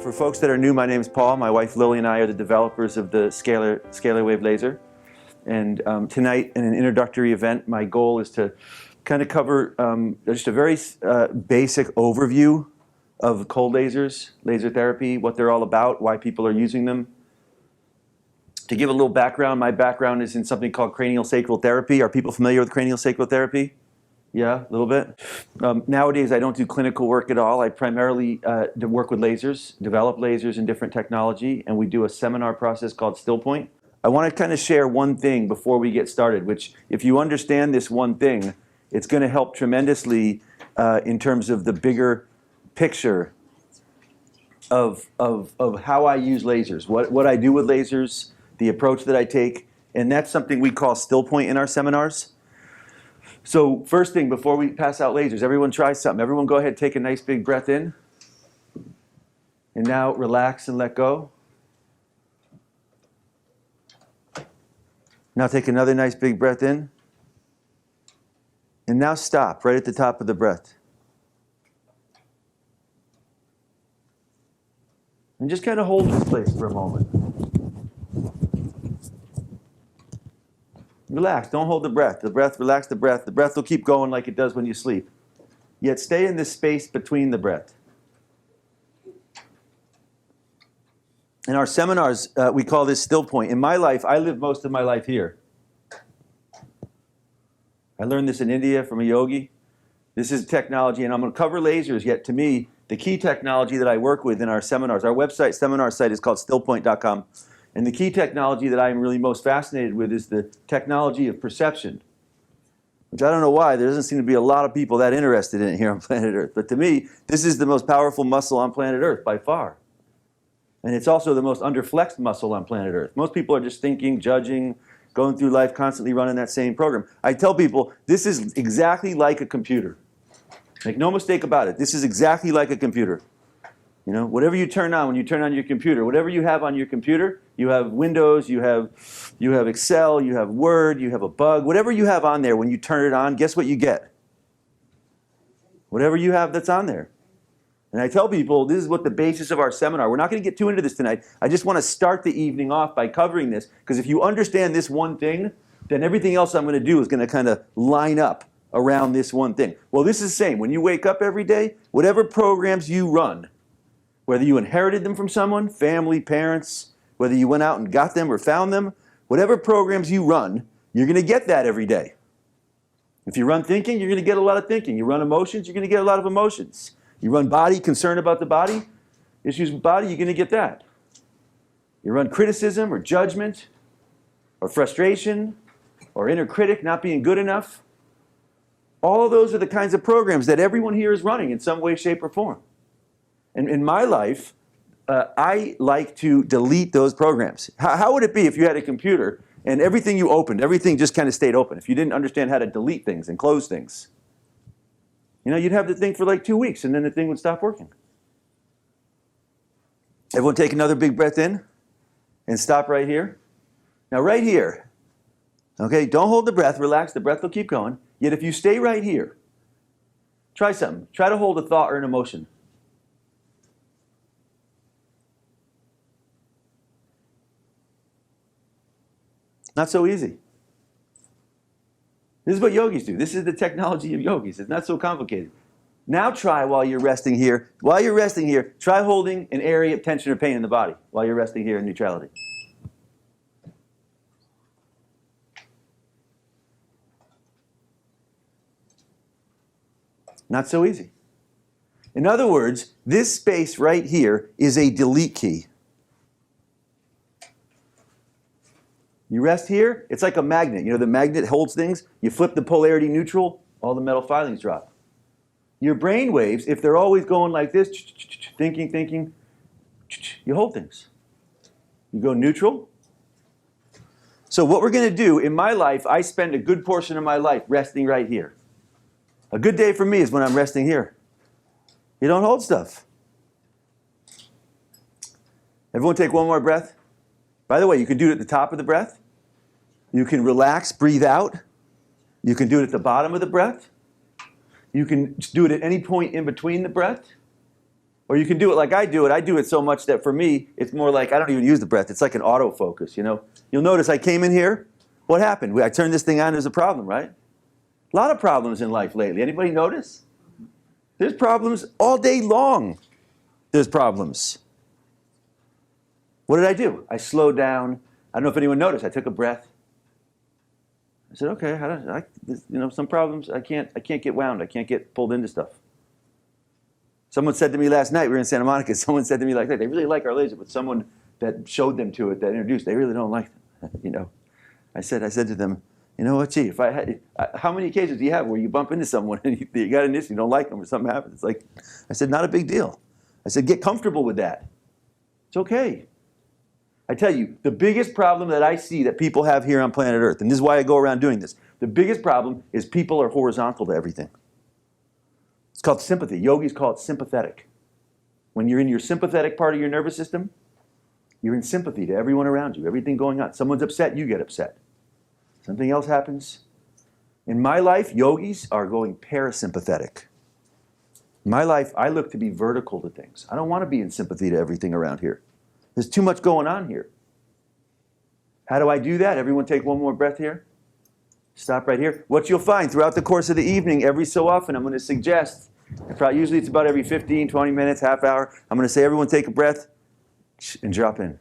For folks that are new, my name is Paul. My wife Lily and I are the developers of the Scalarwave Laser. And tonight, in an introductory event, my goal is to kind of cover just a very basic overview of cold lasers, laser therapy, what they're all about, why people are using them. To give a little background, my background is in something called craniosacral therapy. Are people familiar with craniosacral therapy? Yeah, a little bit. Nowadays, I don't do clinical work at all. I primarily work with lasers, develop lasers in different technology, and we do a seminar process called Stillpoint. I want to kind of share one thing before we get started, which if you understand this one thing, it's going to help tremendously in terms of the bigger picture of how I use lasers, what I do with lasers, the approach that I take, and that's something we call Stillpoint in our seminars. So first thing, before we pass out lasers, everyone try something. Everyone go ahead, take a nice big breath in. And now relax and let go. Now take another nice big breath in. And now stop right at the top of the breath. And just kind of hold this place for a moment. Relax, don't hold the breath. Relax the breath. The breath will keep going like it does when you sleep. Yet stay in this space between the breath. In our seminars, we call this Stillpoint. In my life, I live most of my life here. I learned this in India from a yogi. This is technology, and I'm going to cover lasers, yet to me, the key technology that I work with in our seminars, our website, seminar site is called stillpoint.com. And the key technology that I'm really most fascinated with is the technology of perception, which I don't know why. There doesn't seem to be a lot of people that interested in it here on planet Earth. But to me, this is the most powerful muscle on planet Earth by far. And it's also the most underflexed muscle on planet Earth. Most people are just thinking, judging, going through life, constantly running that same program. I tell people, this is exactly like a computer. Make no mistake about it. This is exactly like a computer. You know, whatever you turn on when you turn on your computer, whatever you have on your computer, you have Windows, you have Excel, you have Word, you have a bug, whatever you have on there, when you turn it on, guess what you get? Whatever you have that's on there. And I tell people, this is what the basis of our seminar. We're not going to get too into this tonight. I just want to start the evening off by covering this, because if you understand this one thing, then everything else I'm going to do is going to kind of line up around this one thing. Well, this is the same. When you wake up every day, whatever programs you run, whether you inherited them from someone, family, parents, whether you went out and got them or found them, whatever programs you run, you're going to get that every day. If you run thinking, you're going to get a lot of thinking. You run emotions, you're going to get a lot of emotions. You run body, concern about the body, issues with body, you're going to get that. You run criticism or judgment or frustration or inner critic, not being good enough. All of those are the kinds of programs that everyone here is running in some way, shape, or form. And in my life, I like to delete those programs. How would it be if you had a computer and everything you opened, everything just kind of stayed open, if you didn't understand how to delete things and close things? You know, you'd have the thing for like 2 weeks and then the thing would stop working. Everyone take another big breath in and stop right here. Now right here, okay, don't hold the breath, relax, the breath will keep going. Yet if you stay right here, try something. Try to hold a thought or an emotion. Not so easy. This is what yogis do. This is the technology of yogis. It's not so complicated. Now try while you're resting here. While you're resting here, try holding an area of tension or pain in the body while you're resting here in neutrality. Not so easy. In other words, this space right here is a delete key. You rest here, it's like a magnet. You know, the magnet holds things. You flip the polarity neutral, all the metal filings drop. Your brain waves, if they're always going like this, thinking, you hold things. You go neutral. So what we're going to do, in my life, I spend a good portion of my life resting right here. A good day for me is when I'm resting here. You don't hold stuff. Everyone take one more breath. By the way, you can do it at the top of the breath. You can relax, breathe out. You can do it at the bottom of the breath. You can do it at any point in between the breath. Or you can do it like I do it. I do it so much that for me, it's more like I don't even use the breath. It's like an autofocus, you know. You'll notice I came in here. What happened? I turned this thing on. There's a problem, right? A lot of problems in life lately. Anybody notice? There's problems all day long. There's problems. What did I do? I slowed down. I don't know if anyone noticed. I took a breath. I said, okay, some problems. I can't get wound. I can't get pulled into stuff. Someone said to me last night, we were in Santa Monica, someone said to me like that, they really like our laser, but someone that showed them to it, that introduced, they really don't like them, you know. I said to them, you know what, gee, if I had, how many occasions do you have where you bump into someone and you got an issue, you don't like them or something happens? It's like, I said, not a big deal. I said, get comfortable with that. It's okay. I tell you, the biggest problem that I see that people have here on planet Earth, and this is why I go around doing this, the biggest problem is people are horizontal to everything. It's called sympathy. Yogis call it sympathetic. When you're in your sympathetic part of your nervous system, you're in sympathy to everyone around you, everything going on. Someone's upset, you get upset. Something else happens. In my life, yogis are going parasympathetic. In my life, I look to be vertical to things. I don't want to be in sympathy to everything around here. There's too much going on here. How do I do that? Everyone take one more breath here. Stop right here. What you'll find throughout the course of the evening, every so often, I'm going to suggest, usually it's about every 15, 20 minutes, half hour, I'm going to say, everyone take a breath and drop in.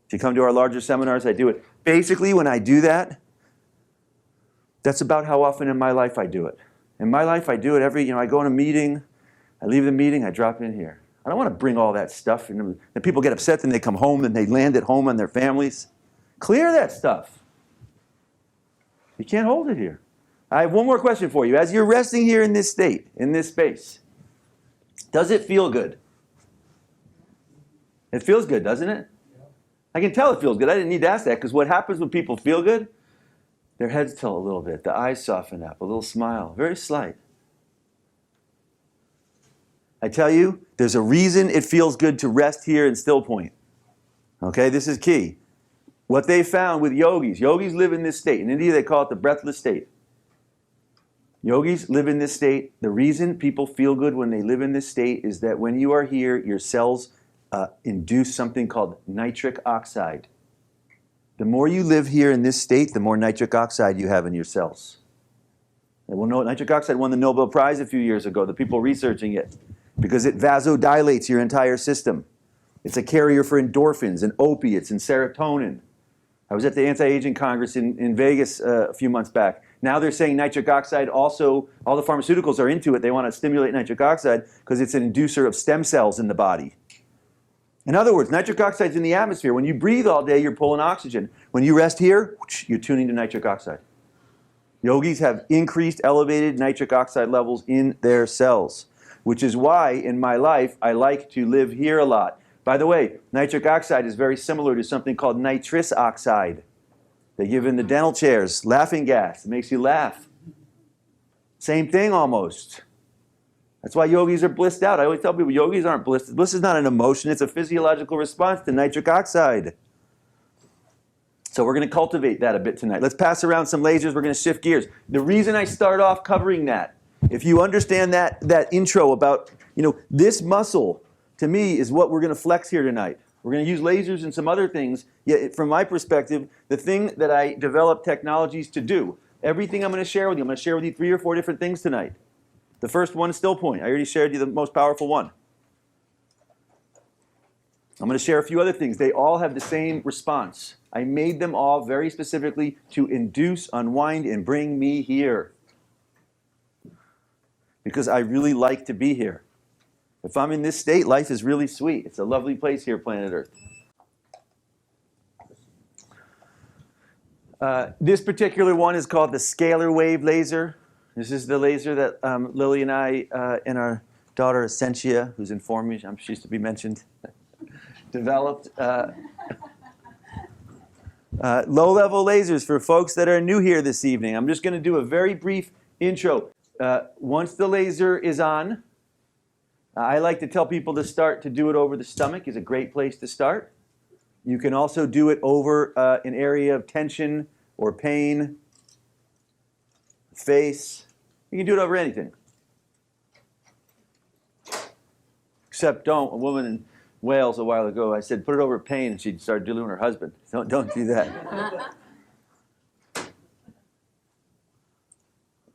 If you come to our larger seminars, I do it. Basically, when I do that, that's about how often in my life I do it. In my life, I do it I go in a meeting, I leave the meeting, I drop in here. I don't want to bring all that stuff. And people get upset, then they come home, and they land at home on their families. Clear that stuff. You can't hold it here. I have one more question for you. As you're resting here in this state, in this space, does it feel good? It feels good, doesn't it? I can tell it feels good. I didn't need to ask that, because what happens when people feel good? Their heads tilt a little bit. The eyes soften up. A little smile. Very slight. I tell you, there's a reason it feels good to rest here in Stillpoint. Okay, this is key. What they found with yogis live in this state. In India, they call it the breathless state. Yogis live in this state. The reason people feel good when they live in this state is that when you are here, your cells induce something called nitric oxide. The more you live here in this state, the more nitric oxide you have in your cells. And we'll know nitric oxide won the Nobel Prize a few years ago, the people researching it, because it vasodilates your entire system. It's a carrier for endorphins and opiates and serotonin. I was at the Anti-Aging Congress in Vegas a few months back. Now they're saying nitric oxide also, all the pharmaceuticals are into it. They want to stimulate nitric oxide because it's an inducer of stem cells in the body. In other words, nitric oxide's in the atmosphere. When you breathe all day, you're pulling oxygen. When you rest here, you're tuning to nitric oxide. Yogis have increased, elevated nitric oxide levels in their cells, which is why in my life I like to live here a lot. By the way, nitric oxide is very similar to something called nitrous oxide. They give in the dental chairs, laughing gas. It makes you laugh. Same thing almost. That's why yogis are blissed out. I always tell people yogis aren't blissed. Bliss is not an emotion. It's a physiological response to nitric oxide. So we're going to cultivate that a bit tonight. Let's pass around some lasers. We're going to shift gears. The reason I start off covering that, if you understand that intro about, this muscle, to me, is what we're going to flex here tonight. We're going to use lasers and some other things. Yet, from my perspective, the thing that I develop technologies to do, everything I'm going to share with you, I'm going to share with you 3 or 4 different things tonight. The first one is Stillpoint. I already shared you the most powerful one. I'm going to share a few other things. They all have the same response. I made them all very specifically to induce, unwind, and bring me here. Because I really like to be here. If I'm in this state, life is really sweet. It's a lovely place here, planet Earth. This particular one is called the Scalarwave Laser. This is the laser that Lily and I and our daughter Essentia, who's informed me, she's to be mentioned, developed. Low-level lasers for folks that are new here this evening. I'm just going to do a very brief intro. Once the laser is on, I like to tell people to do it over the stomach is a great place to start. You can also do it over an area of tension or pain, face. You can do it over anything. Except don't. A woman in Wales a while ago, I said, put it over pain, and she started doing her husband. Don't do that.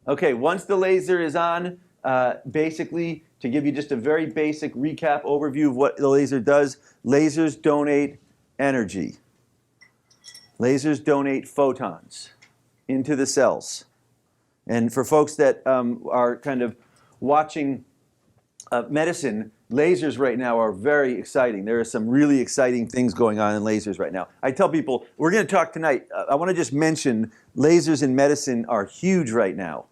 Okay, once the laser is on, basically, to give you just a very basic recap overview of what the laser does, lasers donate energy. Lasers donate photons into the cells. And for folks that are kind of watching medicine, lasers right now are very exciting. There are some really exciting things going on in lasers right now. I tell people, we're going to talk tonight, I want to just mention lasers in medicine are huge right now.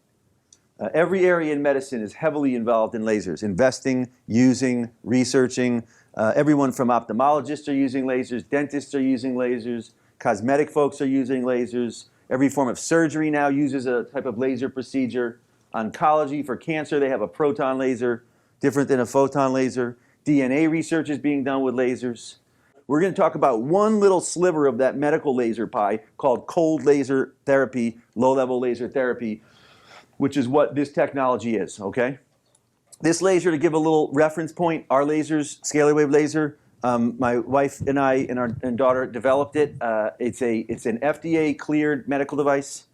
Every area in medicine is heavily involved in lasers, investing, using, researching. Everyone from ophthalmologists are using lasers, dentists are using lasers, cosmetic folks are using lasers. Every form of surgery now uses a type of laser procedure. Oncology, for cancer, they have a proton laser, different than a photon laser. DNA research is being done with lasers. We're going to talk about one little sliver of that medical laser pie called cold laser therapy, low-level laser therapy, which is what this technology is, okay? This laser, to give a little reference point, our lasers, Scalarwave Laser, my wife and I and daughter developed it. It's an FDA-cleared medical device.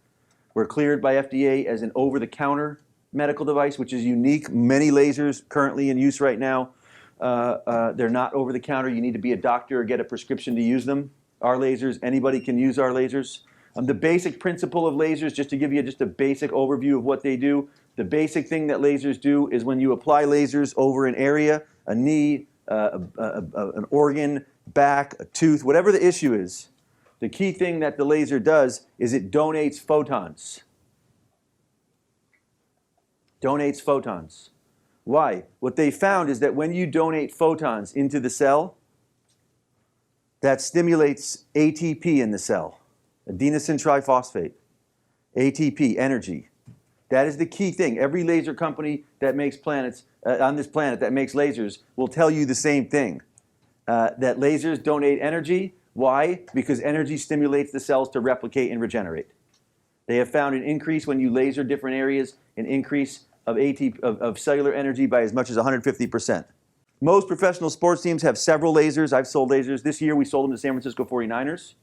We're cleared by FDA as an over-the-counter medical device, which is unique. Many lasers currently in use right now, they're not over-the-counter. You need to be a doctor or get a prescription to use them. Our lasers, anybody can use our lasers. The basic principle of lasers, just to give you just a basic overview of what they do, the basic thing that lasers do is when you apply lasers over an area, a knee, an organ, back, a tooth, whatever the issue is, the key thing that the laser does is it donates photons. Donates photons. Why? What they found is that when you donate photons into the cell, that stimulates ATP in the cell. Adenosine triphosphate, ATP, energy. That is the key thing. Every laser company that makes planets, on this planet that makes lasers will tell you the same thing. That lasers donate energy. Why? Because energy stimulates the cells to replicate and regenerate. They have found an increase when you laser different areas, an increase of ATP, of cellular energy by as much as 150%. Most professional sports teams have several lasers. I've sold lasers. This year we sold them to San Francisco 49ers.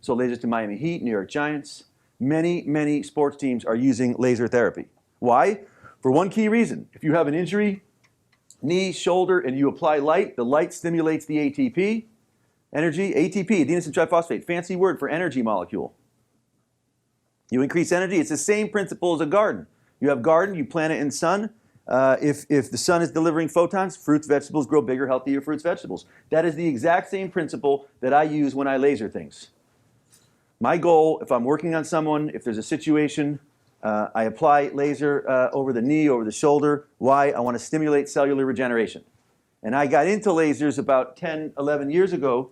Sold lasers to Miami Heat, New York Giants. Many, many sports teams are using laser therapy. Why? For one key reason. If you have an injury, knee, shoulder, and you apply light, the light stimulates the ATP, energy, ATP, adenosine triphosphate, fancy word for energy molecule. You increase energy. It's the same principle as a garden. You have garden, you plant it in sun. If the sun is delivering photons, fruits, vegetables grow bigger, healthier fruits, vegetables. That is the exact same principle that I use when I laser things. My goal, if I'm working on someone, if there's a situation, I apply laser over the knee, over the shoulder. Why? I want to stimulate cellular regeneration. And I got into lasers about 10, 11 years ago.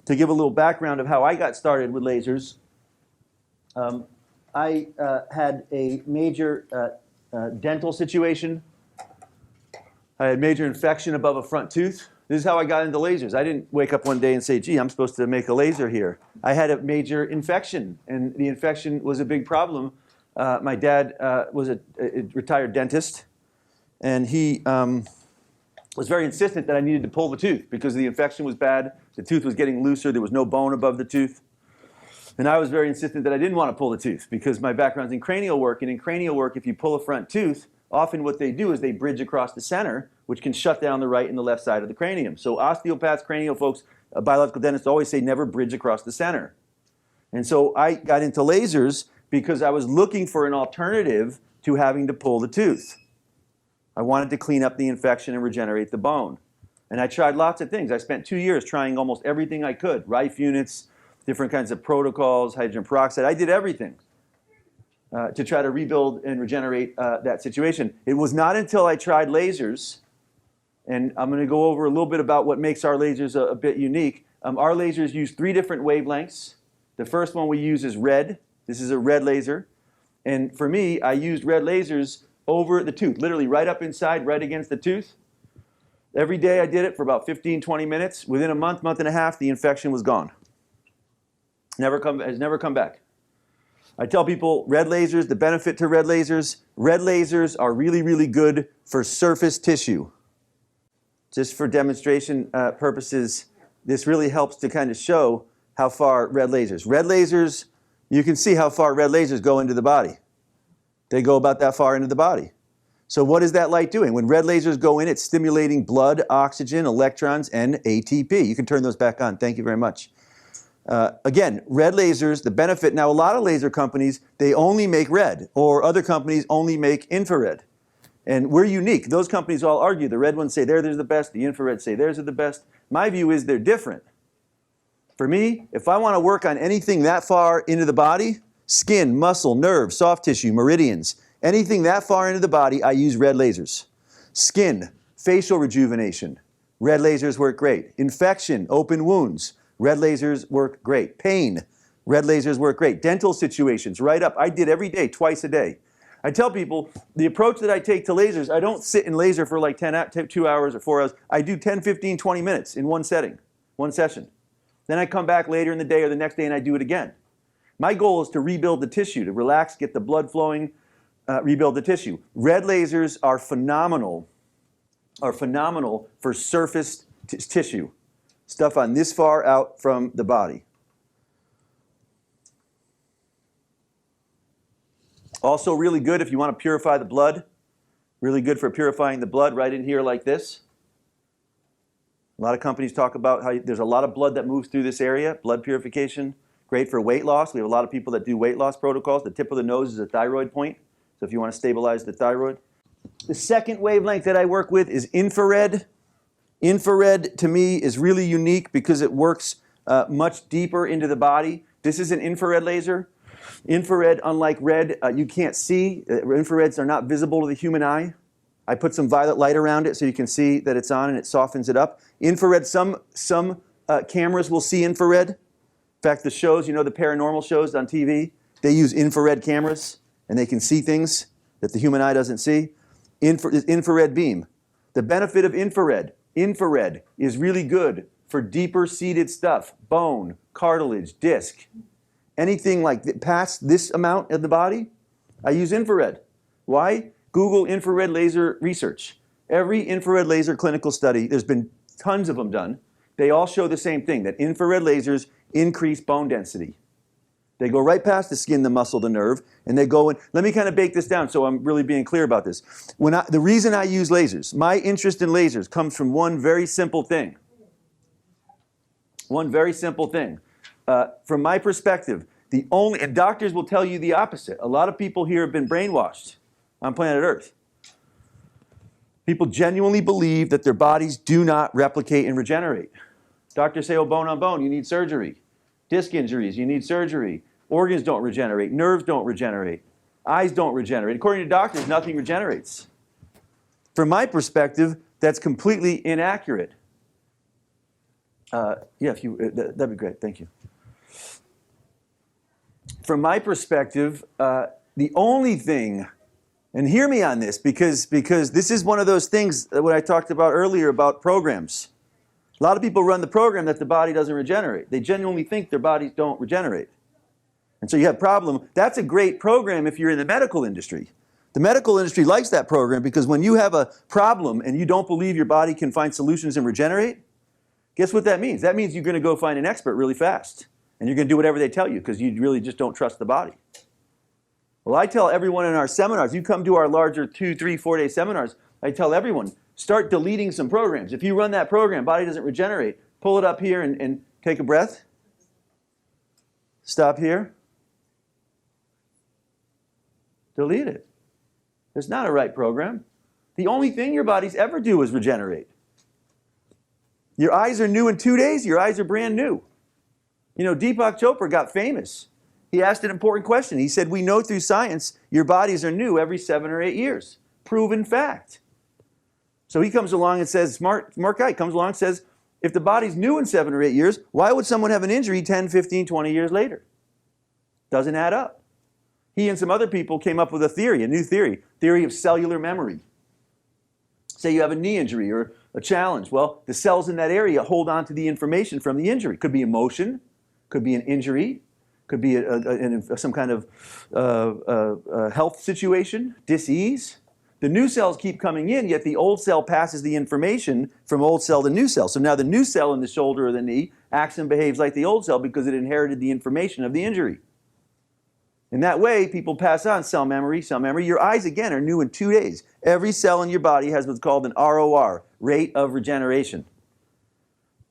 To give a little background of how I got started with lasers, I had a major dental situation. I had major infection above a front tooth. This is how I got into lasers. I didn't wake up one day and say, gee, I'm supposed to make a laser here. I had a major infection, and the infection was a big problem. My dad was a retired dentist, and he was very insistent that I needed to pull the tooth because the infection was bad. The tooth was getting looser. There was no bone above the tooth. And I was very insistent that I didn't want to pull the tooth because my background's in cranial work, and in cranial work, if you pull a front tooth, often what they do is they bridge across the center, which can shut down the right and the left side of the cranium. So osteopaths, cranial folks, biological dentists always say never bridge across the center. And so I got into lasers because I was looking for an alternative to having to pull the tooth. I wanted to clean up the infection and regenerate the bone. And I tried lots of things. I spent 2 years trying almost everything I could, Rife units, different kinds of protocols, hydrogen peroxide. I did everything to try to rebuild and regenerate that situation. It was not until I tried lasers, and I'm going to go over a little bit about what makes our lasers a bit unique. Our lasers use 3 different wavelengths. The first one we use is red. This is a red laser. And for me, I used red lasers over the tooth, literally right up inside, right against the tooth. Every day I did it for about 15, 20 minutes. Within a month, month and a half, the infection was gone. Has never come back. I tell people red lasers, the benefit to red lasers are really, really good for surface tissue. just for demonstration purposes, this really helps to kind of show how far red lasers, you can see how far red lasers go into the body. They go about that far into the body. So what is that light doing? When red lasers go in, it's stimulating blood, oxygen, electrons, and ATP. You can turn those back on. Thank you very much. Again, red lasers, the benefit, now a lot of laser companies, they only make red, or other companies only make infrared. And we're unique. Those companies all argue. The red ones say theirs are the best, the infrared say theirs are the best. My view is they're different. For me, if I want to work on anything that far into the body, skin, muscle, nerve, soft tissue, meridians, anything that far into the body, I use red lasers. Skin, facial rejuvenation, red lasers work great. Infection, open wounds, red lasers work great. Pain, red lasers work great. Dental situations, right up. I did every day, twice a day. I tell people, the approach that I take to lasers, I don't sit in laser for like 2 hours or 4 hours. I do 10, 15, 20 minutes in one setting, one session. Then I come back later in the day or the next day and I do it again. My goal is to rebuild the tissue, to relax, get the blood flowing, rebuild the tissue. Red lasers are phenomenal for surface tissue, stuff on this far out from the body. Also really good if you want to purify the blood. Really good for purifying the blood right in here like this. A lot of companies talk about how there's a lot of blood that moves through this area, blood purification. Great for weight loss. We have a lot of people that do weight loss protocols. The tip of the nose is a thyroid point. So if you want to stabilize the thyroid. The second wavelength that I work with is infrared. Infrared to me is really unique because it works much deeper into the body. This is an infrared laser. Infrared, unlike red, you can't see. Infrareds are not visible to the human eye. I put some violet light around it so you can see that it's on and it softens it up. Infrared, some cameras will see infrared. In fact, the shows, you know, the paranormal shows on TV, they use infrared cameras and they can see things that the human eye doesn't see. Infrared beam. The benefit of infrared is really good for deeper seated stuff, bone, cartilage, disc. Anything like past this amount of the body, I use infrared. Why? Google infrared laser research. Every infrared laser clinical study, there's been tons of them done. They all show the same thing, that infrared lasers increase bone density. They go right past the skin, the muscle, the nerve, and they go in. Let me kind of break this down so I'm really being clear about this. The reason I use lasers, my interest in lasers comes from one very simple thing. One very simple thing. From my perspective, and doctors will tell you the opposite. A lot of people here have been brainwashed on planet Earth. People genuinely believe that their bodies do not replicate and regenerate. Doctors say, oh, bone on bone, you need surgery. Disc injuries, you need surgery. Organs don't regenerate. Nerves don't regenerate. Eyes don't regenerate. According to doctors, nothing regenerates. From my perspective, that's completely inaccurate. That'd be great. Thank you. From my perspective, the only thing, and hear me on this, because this is one of those things that what I talked about earlier about programs. A lot of people run the program that the body doesn't regenerate. They genuinely think their bodies don't regenerate. And so you have a problem. That's a great program if you're in the medical industry. The medical industry likes that program because when you have a problem and you don't believe your body can find solutions and regenerate, guess what that means? That means you're going to go find an expert really fast. And you're going to do whatever they tell you because you really just don't trust the body. Well, I tell everyone in our seminars, you come to our larger 2, 3, 4-day seminars, I tell everyone, start deleting some programs. If you run that program, body doesn't regenerate, pull it up here and take a breath. Stop here. Delete it. It's not a right program. The only thing your bodies ever do is regenerate. Your eyes are new in 2 days, your eyes are brand new. You know, Deepak Chopra got famous. He asked an important question. He said, we know through science your bodies are new every 7 or 8 years. Proven fact. So he comes along and says, smart guy comes along and says, if the body's new in 7 or 8 years, why would someone have an injury 10, 15, 20 years later? Doesn't add up. He and some other people came up with a theory, a new theory of cellular memory. Say you have a knee injury or a challenge. Well, the cells in that area hold on to the information from the injury. Could be emotion, could be an injury, could be some kind of health situation, dis-ease. The new cells keep coming in, yet the old cell passes the information from old cell to new cell. So now the new cell in the shoulder or the knee acts and behaves like the old cell because it inherited the information of the injury. In that way, people pass on cell memory, cell memory. Your eyes, again, are new in 2 days. Every cell in your body has what's called an ROR, rate of regeneration.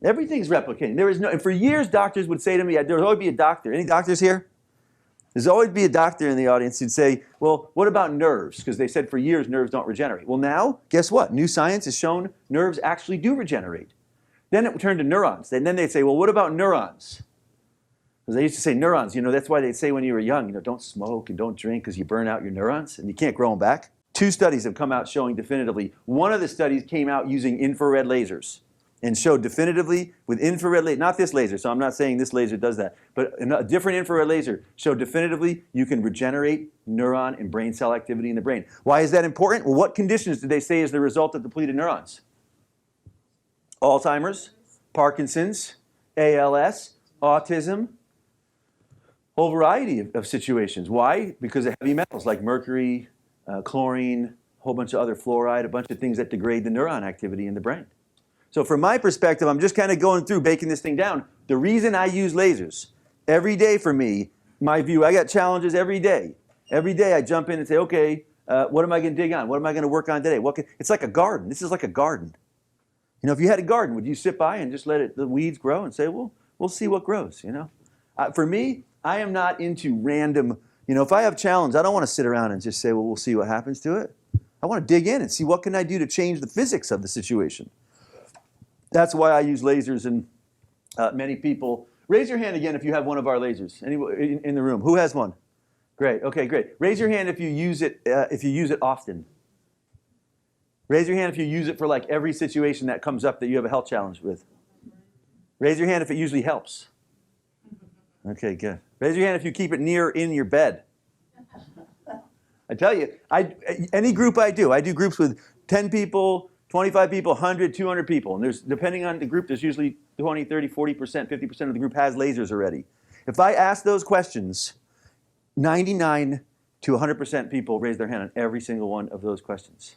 Everything's replicating. There is no, and for years, doctors would say to me, there would always be a doctor. Any doctors here? There's always be a doctor in the audience who'd say, well, what about nerves? Because they said for years nerves don't regenerate. Well, now, guess what? New science has shown nerves actually do regenerate. Then it would turn to neurons. And then they'd say, well, what about neurons? Because they used to say neurons, that's why they'd say when you were young, don't smoke and don't drink because you burn out your neurons and you can't grow them back. 2 studies have come out showing definitively. One of the studies came out using infrared lasers and showed definitively with infrared laser, not this laser, so I'm not saying this laser does that, but a different infrared laser showed definitively you can regenerate neuron and brain cell activity in the brain. Why is that important? Well, what conditions did they say is the result of depleted neurons? Alzheimer's, Parkinson's, ALS, autism, whole variety of situations. Why? Because of heavy metals like mercury, chlorine, a whole bunch of other fluoride, a bunch of things that degrade the neuron activity in the brain. So from my perspective, I'm just kind of going through, breaking this thing down. The reason I use lasers, every day for me, my view, I got challenges every day. Every day I jump in and say, okay, what am I going to dig on? What am I going to work on today? It's like a garden. This is like a garden. If you had a garden, would you sit by and just let the weeds grow and say, well, we'll see what grows, For me, I am not into random, if I have a challenge, I don't want to sit around and just say, well, we'll see what happens to it. I want to dig in and see what can I do to change the physics of the situation. That's why I use lasers, and many people. Raise your hand again if you have one of our lasers. Anyone in the room? Who has one? Great. Okay, great. Raise your hand if you use it. If you use it often. Raise your hand if you use it for like every situation that comes up that you have a health challenge with. Raise your hand if it usually helps. Okay, good. Raise your hand if you keep it near in your bed. I tell you, any group I do groups with 10 people. 25 people, 100, 200 people. And depending on the group, there's usually 20, 30, 40%, 50% of the group has lasers already. If I ask those questions, 99 to 100% people raise their hand on every single one of those questions.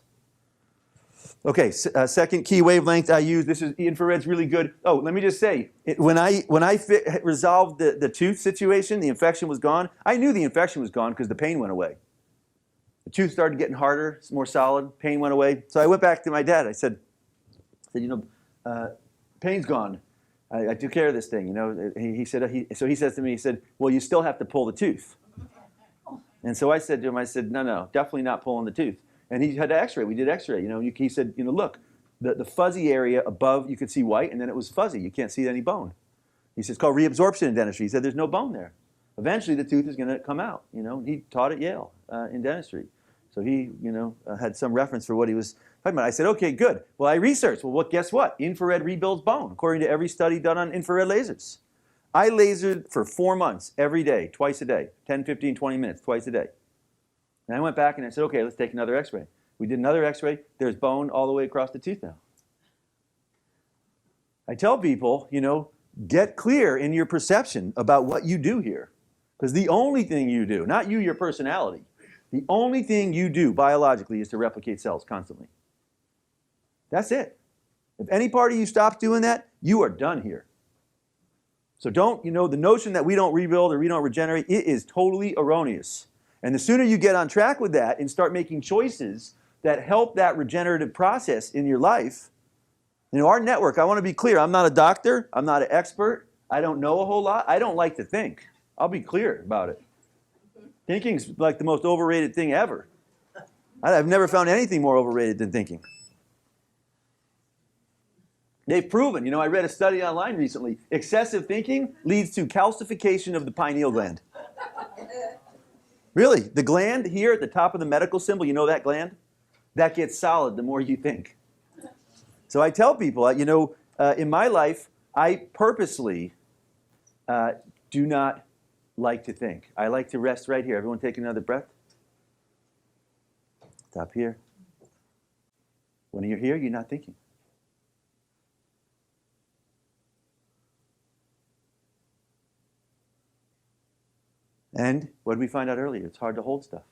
Okay, second key wavelength I use, infrared's really good. Oh, let me just say, when I resolved the tooth situation, the infection was gone. I knew the infection was gone because the pain went away. The tooth started getting harder, it's more solid, pain went away. So I went back to my dad. I said, pain's gone. I took care of this thing, He says to me, well, you still have to pull the tooth. And so I said to him, no, definitely not pulling the tooth. And he had to x-ray. We did x-ray, He said, look, the fuzzy area above, you could see white, and then it was fuzzy. You can't see any bone. He says, it's called reabsorption in dentistry. He said, there's no bone there. Eventually, the tooth is going to come out. He taught at Yale in dentistry. So he, had some reference for what he was talking about. I said, okay, good. Well, I researched. Well, guess what? Infrared rebuilds bone, according to every study done on infrared lasers. I lasered for 4 months, every day, twice a day, 10, 15, 20 minutes, twice a day. And I went back and I said, okay, let's take another x-ray. We did another x-ray. There's bone all the way across the tooth now. I tell people, get clear in your perception about what you do here. Because the only thing you do, not you, your personality, the only thing you do biologically is to replicate cells constantly. That's it. If any part of you stops doing that, you are done here. So don't, the notion that we don't rebuild or we don't regenerate, it is totally erroneous. And the sooner you get on track with that and start making choices that help that regenerative process in your life, our network, I want to be clear, I'm not a doctor, I'm not an expert, I don't know a whole lot, I don't like to think. I'll be clear about it. Thinking's like the most overrated thing ever. I've never found anything more overrated than thinking. They've proven, I read a study online recently, excessive thinking leads to calcification of the pineal gland. Really, the gland here at the top of the medical symbol, that gland? That gets solid the more you think. So I tell people, in my life, I purposely do not like to think. I like to rest right here. Everyone take another breath. Stop here. When you're here, you're not thinking. And what did we find out earlier? It's hard to hold stuff.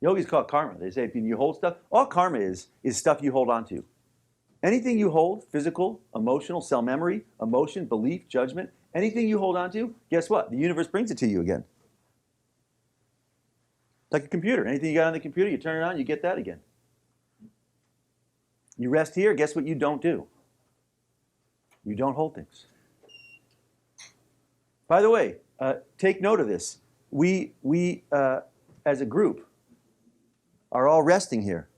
Yogis call it karma. They say if you hold stuff, all karma is stuff you hold on to. Anything you hold, physical, emotional, cell memory, emotion, belief, judgment, anything you hold on to, guess what? The universe brings it to you again. It's like a computer. Anything you got on the computer, you turn it on, you get that again. You rest here, guess what you don't do? You don't hold things. By the way, take note of this. We as a group, are all resting here.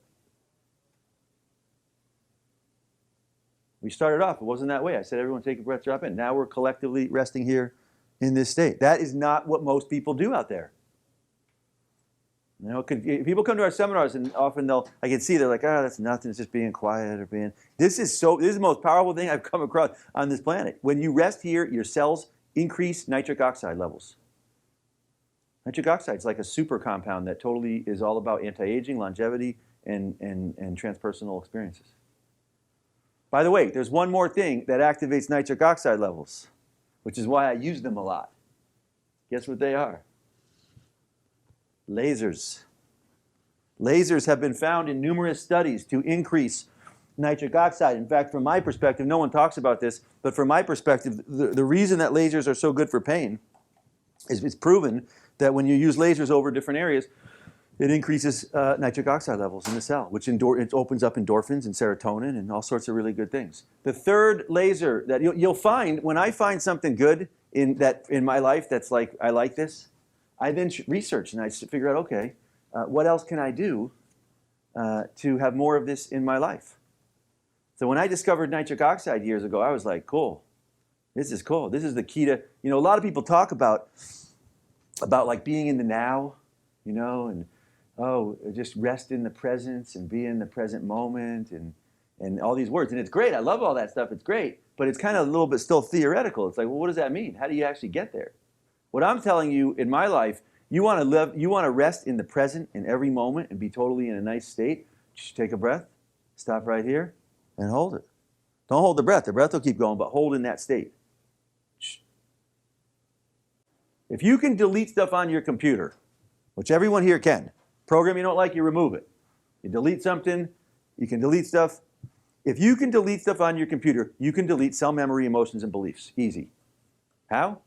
We started off, it wasn't that way. I said, everyone take a breath, drop in. Now we're collectively resting here in this state. That is not what most people do out there. You know, people come to our seminars and often I can see they're like, that's nothing, it's just being quiet or being. This is the most powerful thing I've come across on this planet. When you rest here, your cells increase nitric oxide levels. Nitric oxide is like a super compound that totally is all about anti-aging, longevity, and transpersonal experiences. By the way, there's one more thing that activates nitric oxide levels, which is why I use them a lot. Guess what they are? Lasers. Lasers have been found in numerous studies to increase nitric oxide. In fact, from my perspective, no one talks about this, but from my perspective, the reason that lasers are so good for pain is it's proven that when you use lasers over different areas, it increases nitric oxide levels in the cell, which it opens up endorphins and serotonin and all sorts of really good things. The third laser that you'll find, when I find something good in my life that's like, I like this, I then research and I figure out, okay, what else can I do to have more of this in my life? So when I discovered nitric oxide years ago, I was like, cool, this is cool. This is the key to, a lot of people talk about like being in the now, and just rest in the presence and be in the present moment and all these words. And it's great. I love all that stuff. It's great. But it's kind of a little bit still theoretical. It's like, well, what does that mean? How do you actually get there? What I'm telling you in my life, you want to rest in the present in every moment and be totally in a nice state. Just take a breath, stop right here, and hold it. Don't hold the breath. The breath will keep going, but hold in that state. If you can delete stuff on your computer, which everyone here can, program you don't like, you remove it. You delete something, you can delete stuff. If you can delete stuff on your computer, you can delete cell memory, emotions, and beliefs. Easy. How?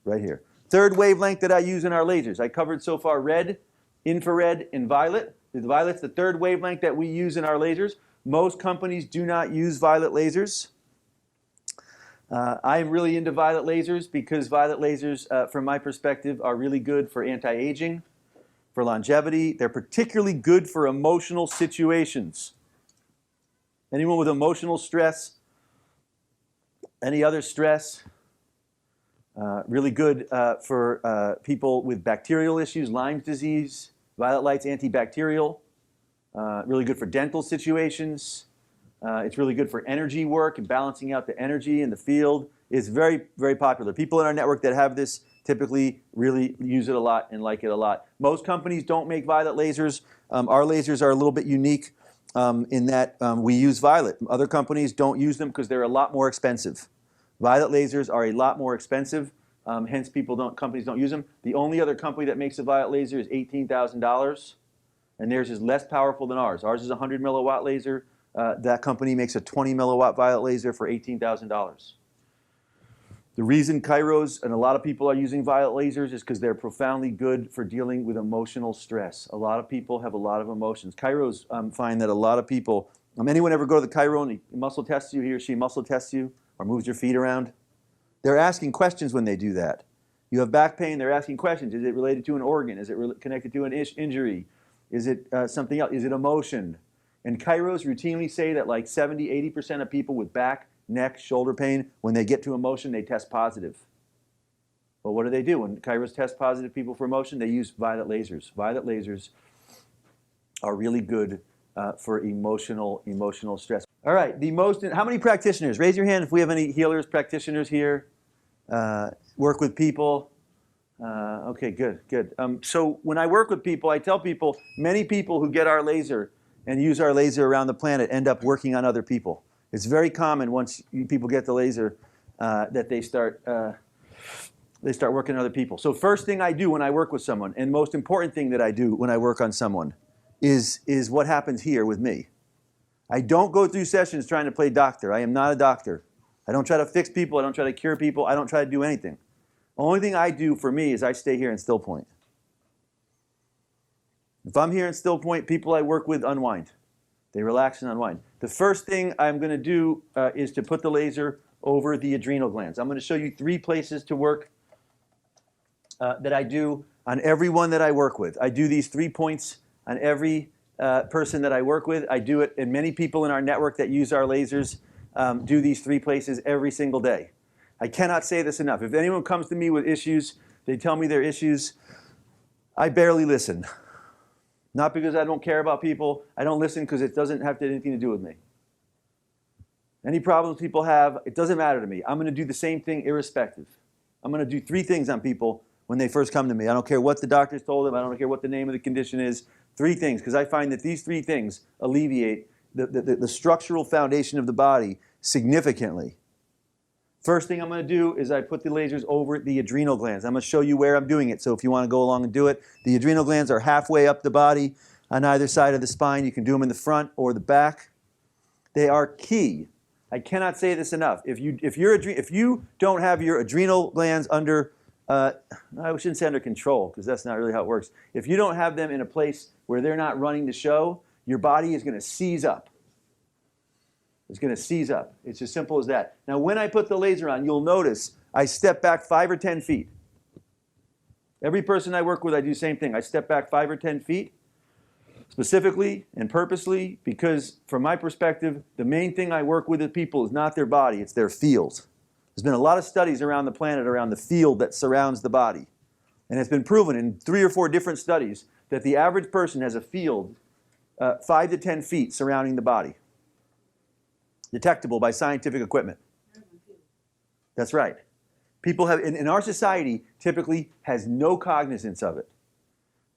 Right here. Third wavelength that I use in our lasers. I covered so far red, infrared, and violet. The violet's the third wavelength that we use in our lasers. Most companies do not use violet lasers. I'm really into violet lasers because violet lasers, from my perspective, are really good for anti-aging, for longevity. They're particularly good for emotional situations. Anyone with emotional stress, any other stress, really good for people with bacterial issues, Lyme's disease. Violet light's antibacterial, really good for dental situations. It's really good for energy work and balancing out the energy in the field. It's very, very popular. People in our network that have this typically really use it a lot and like it a lot. Most companies don't make violet lasers. Our lasers are a little bit unique in that we use violet. Other companies don't use them because they're a lot more expensive. Violet lasers are a lot more expensive, hence companies don't use them. The only other company that makes a violet laser is $18,000, and theirs is less powerful than ours. Ours is a 100 milliwatt laser. That company makes a 20 milliwatt violet laser for $18,000. The reason Kairos and a lot of people are using violet lasers is because they're profoundly good for dealing with emotional stress. A lot of people have a lot of emotions. Kairos find that a lot of people, anyone ever go to the Chiro and he muscle tests you, he or she muscle tests you, or moves your feet around? They're asking questions when they do that. You have back pain, they're asking questions. Is it related to an organ? Is it connected to an injury? Is it something else? Is it emotion? And Kairos routinely say that like 70, 80% of people with back, neck, shoulder pain, when they get to emotion, they test positive. Well, what do? When Kairos test positive people for emotion, they use violet lasers. Violet lasers are really good for emotional stress. All right, how many practitioners? Raise your hand if we have any healers, practitioners here. Work with people. Okay, good. So when I work with people, I tell people, many people who get our laser and use our laser around the planet end up working on other people. It's very common once people get the laser that they start they start working on other people. So first thing I do when I work with someone, and most important thing that I do when I work on someone, is what happens here with me. I don't go through sessions trying to play doctor. I am not a doctor. I don't try to fix people. I don't try to cure people. I don't try to do anything. The only thing I do for me is I stay here in Stillpoint. If I'm here in Stillpoint, people I work with unwind. They relax and unwind. The first thing I'm going to do is to put the laser over the adrenal glands. I'm going to show you 3 places to work that I do on everyone that I work with. I do these 3 points on every person that I work with. I do it, and many people in our network that use our lasers do these 3 places every single day. I cannot say this enough. If anyone comes to me with issues, they tell me their issues, I barely listen. Not because I don't care about people. I don't listen because it doesn't have anything to do with me. Any problems people have, it doesn't matter to me. I'm going to do the same thing irrespective. I'm going to do 3 things on people when they first come to me. I don't care what the doctors told them. I don't care what the name of the condition is. 3 things, because I find that these 3 things alleviate the structural foundation of the body significantly. First thing I'm going to do is I put the lasers over the adrenal glands. I'm going to show you where I'm doing it, so if you want to go along and do it. The adrenal glands are halfway up the body on either side of the spine. You can do them in the front or the back. They are key. I cannot say this enough. If you don't have your adrenal glands under, I shouldn't say under control, because that's not really how it works. If you don't have them in a place where they're not running the show, your body is going to seize up. It's going to seize up. It's as simple as that. Now, when I put the laser on, you'll notice I step back 5 or 10 feet. Every person I work with, I do the same thing. I step back 5 or 10 feet, specifically and purposely, because from my perspective, the main thing I work with with people is not their body, it's their field. There's been a lot of studies around the planet around the field that surrounds the body. And it's been proven in 3 or 4 different studies that the average person has a field 5 to 10 feet surrounding the body, detectable by scientific equipment. That's right. People have, in our society, typically has no cognizance of it.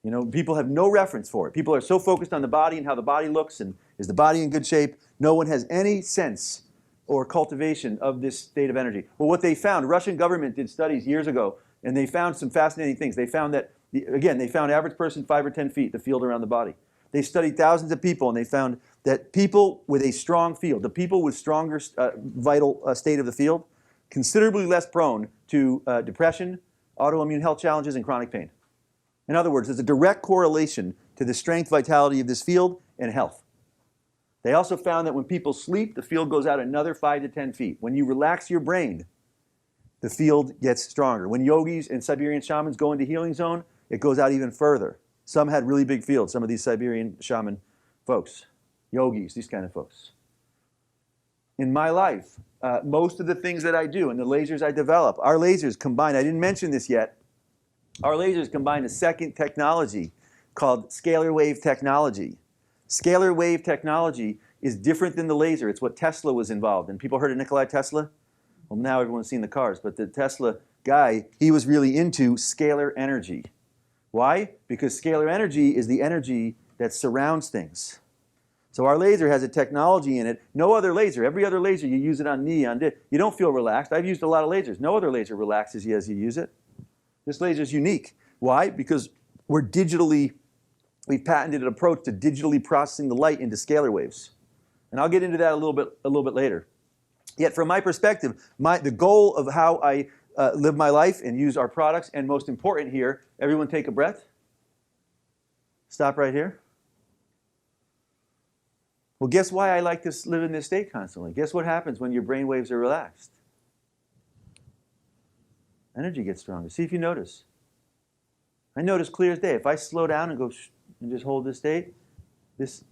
You know, people have no reference for it. People are so focused on the body and how the body looks and is the body in good shape, no one has any sense or cultivation of this state of energy. Well, what they found, Russian government did studies years ago, and they found some fascinating things. They found that, again, they found average person 5 or 10 feet, the field around the body. They studied thousands of people, and they found that people with a strong field, the people with stronger vital state of the field, considerably less prone to depression, autoimmune health challenges, and chronic pain. In other words, there's a direct correlation to the strength, vitality of this field and health. They also found that when people sleep, the field goes out another 5 to 10 feet. When you relax your brain, the field gets stronger. When yogis and Siberian shamans go into healing zone, it goes out even further. Some had really big fields, some of these Siberian shaman folks, yogis, these kind of folks. In my life, most of the things that I do and the lasers I develop, our lasers combine, I didn't mention this yet, our lasers combine a second technology called scalar wave technology. Scalar wave technology is different than the laser. It's what Tesla was involved in. People heard of Nikola Tesla? Well, now everyone's seen the cars, but the Tesla guy, he was really into scalar energy. Why? Because scalar energy is the energy that surrounds things. So our laser has a technology in it. No other laser, every other laser, you use it on knee, on this, you don't feel relaxed. I've used a lot of lasers. No other laser relaxes you as you use it. This laser is unique. Why? Because we've patented an approach to digitally processing the light into scalar waves. And I'll get into that a little bit later. Yet from my perspective, the goal of how I live my life and use our products, and most important here, everyone take a breath. Stop right here. Well, guess why I like to live in this state constantly? Guess what happens when your brain waves are relaxed? Energy gets stronger. See if you notice. I notice clear as day. If I slow down and go and just hold this state, this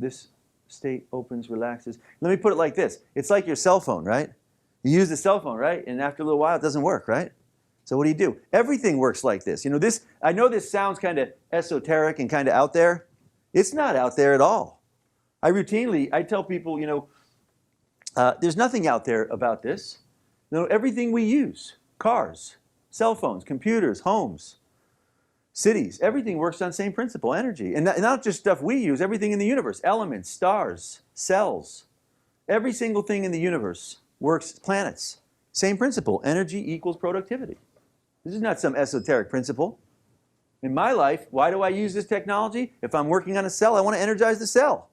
state opens, relaxes. Let me put it like this. It's like your cell phone, right? You use the cell phone, right? And after a little while, it doesn't work, right? So what do? Everything works like this. You know, I know this sounds kind of esoteric and kind of out there. It's not out there at all. I tell people, you know, there's nothing out there about this. You know, everything we use, cars, cell phones, computers, homes, cities, everything works on the same principle, energy. And not just stuff we use, everything in the universe, elements, stars, cells. Every single thing in the universe works, planets. Same principle, energy equals productivity. This is not some esoteric principle. In my life, why do I use this technology? If I'm working on a cell, I want to energize the cell.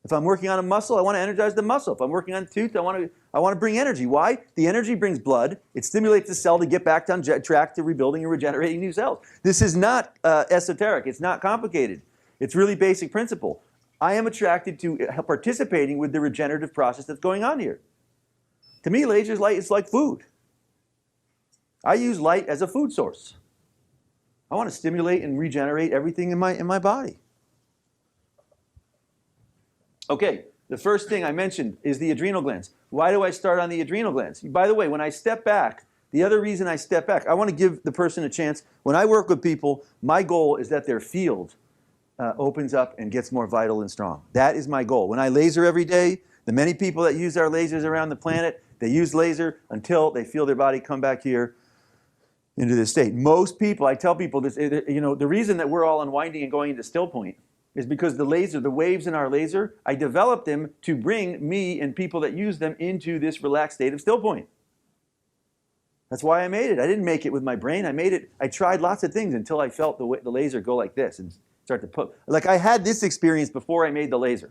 If I'm working on a muscle, I want to energize the muscle. If I'm working on a tooth, I want to bring energy. Why? The energy brings blood. It stimulates the cell to get back on track to rebuilding and regenerating new cells. This is not esoteric. It's not complicated. It's really basic principle. I am attracted to participating with the regenerative process that's going on here. To me, laser light is like food. I use light as a food source. I want to stimulate and regenerate everything in my body. Okay, the first thing I mentioned is the adrenal glands. Why do I start on the adrenal glands? By the way, when I step back, the other reason I step back, I want to give the person a chance. When I work with people, my goal is that their field opens up and gets more vital and strong. That is my goal. When I laser every day, the many people that use our lasers around the planet, they use laser until they feel their body come back here into this state. Most people, I tell people this, the reason that we're all unwinding and going into Stillpoint is because the laser, the waves in our laser, I developed them to bring me and people that use them into this relaxed state of Stillpoint. That's why I made it. I didn't make it with my brain. I tried lots of things until I felt the laser go like this and start to put, like I had this experience before I made the laser.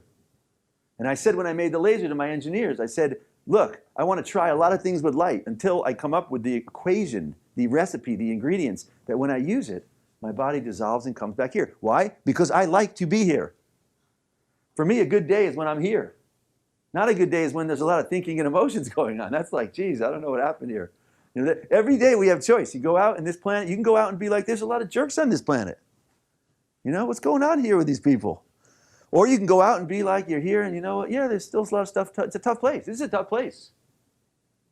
And I said when I made the laser to my engineers, I said, look, I want to try a lot of things with light until I come up with the equation, the recipe, the ingredients, that when I use it, my body dissolves and comes back here. Why? Because I like to be here. For me, a good day is when I'm here. Not a good day is when there's a lot of thinking and emotions going on. That's like, geez, I don't know what happened here. Every day we have choice. You go out in this planet, you can go out and be like, there's a lot of jerks on this planet. What's going on here with these people? Or you can go out and be like, you're here and you know what, yeah, there's still a lot of stuff. It's a tough place. This is a tough place.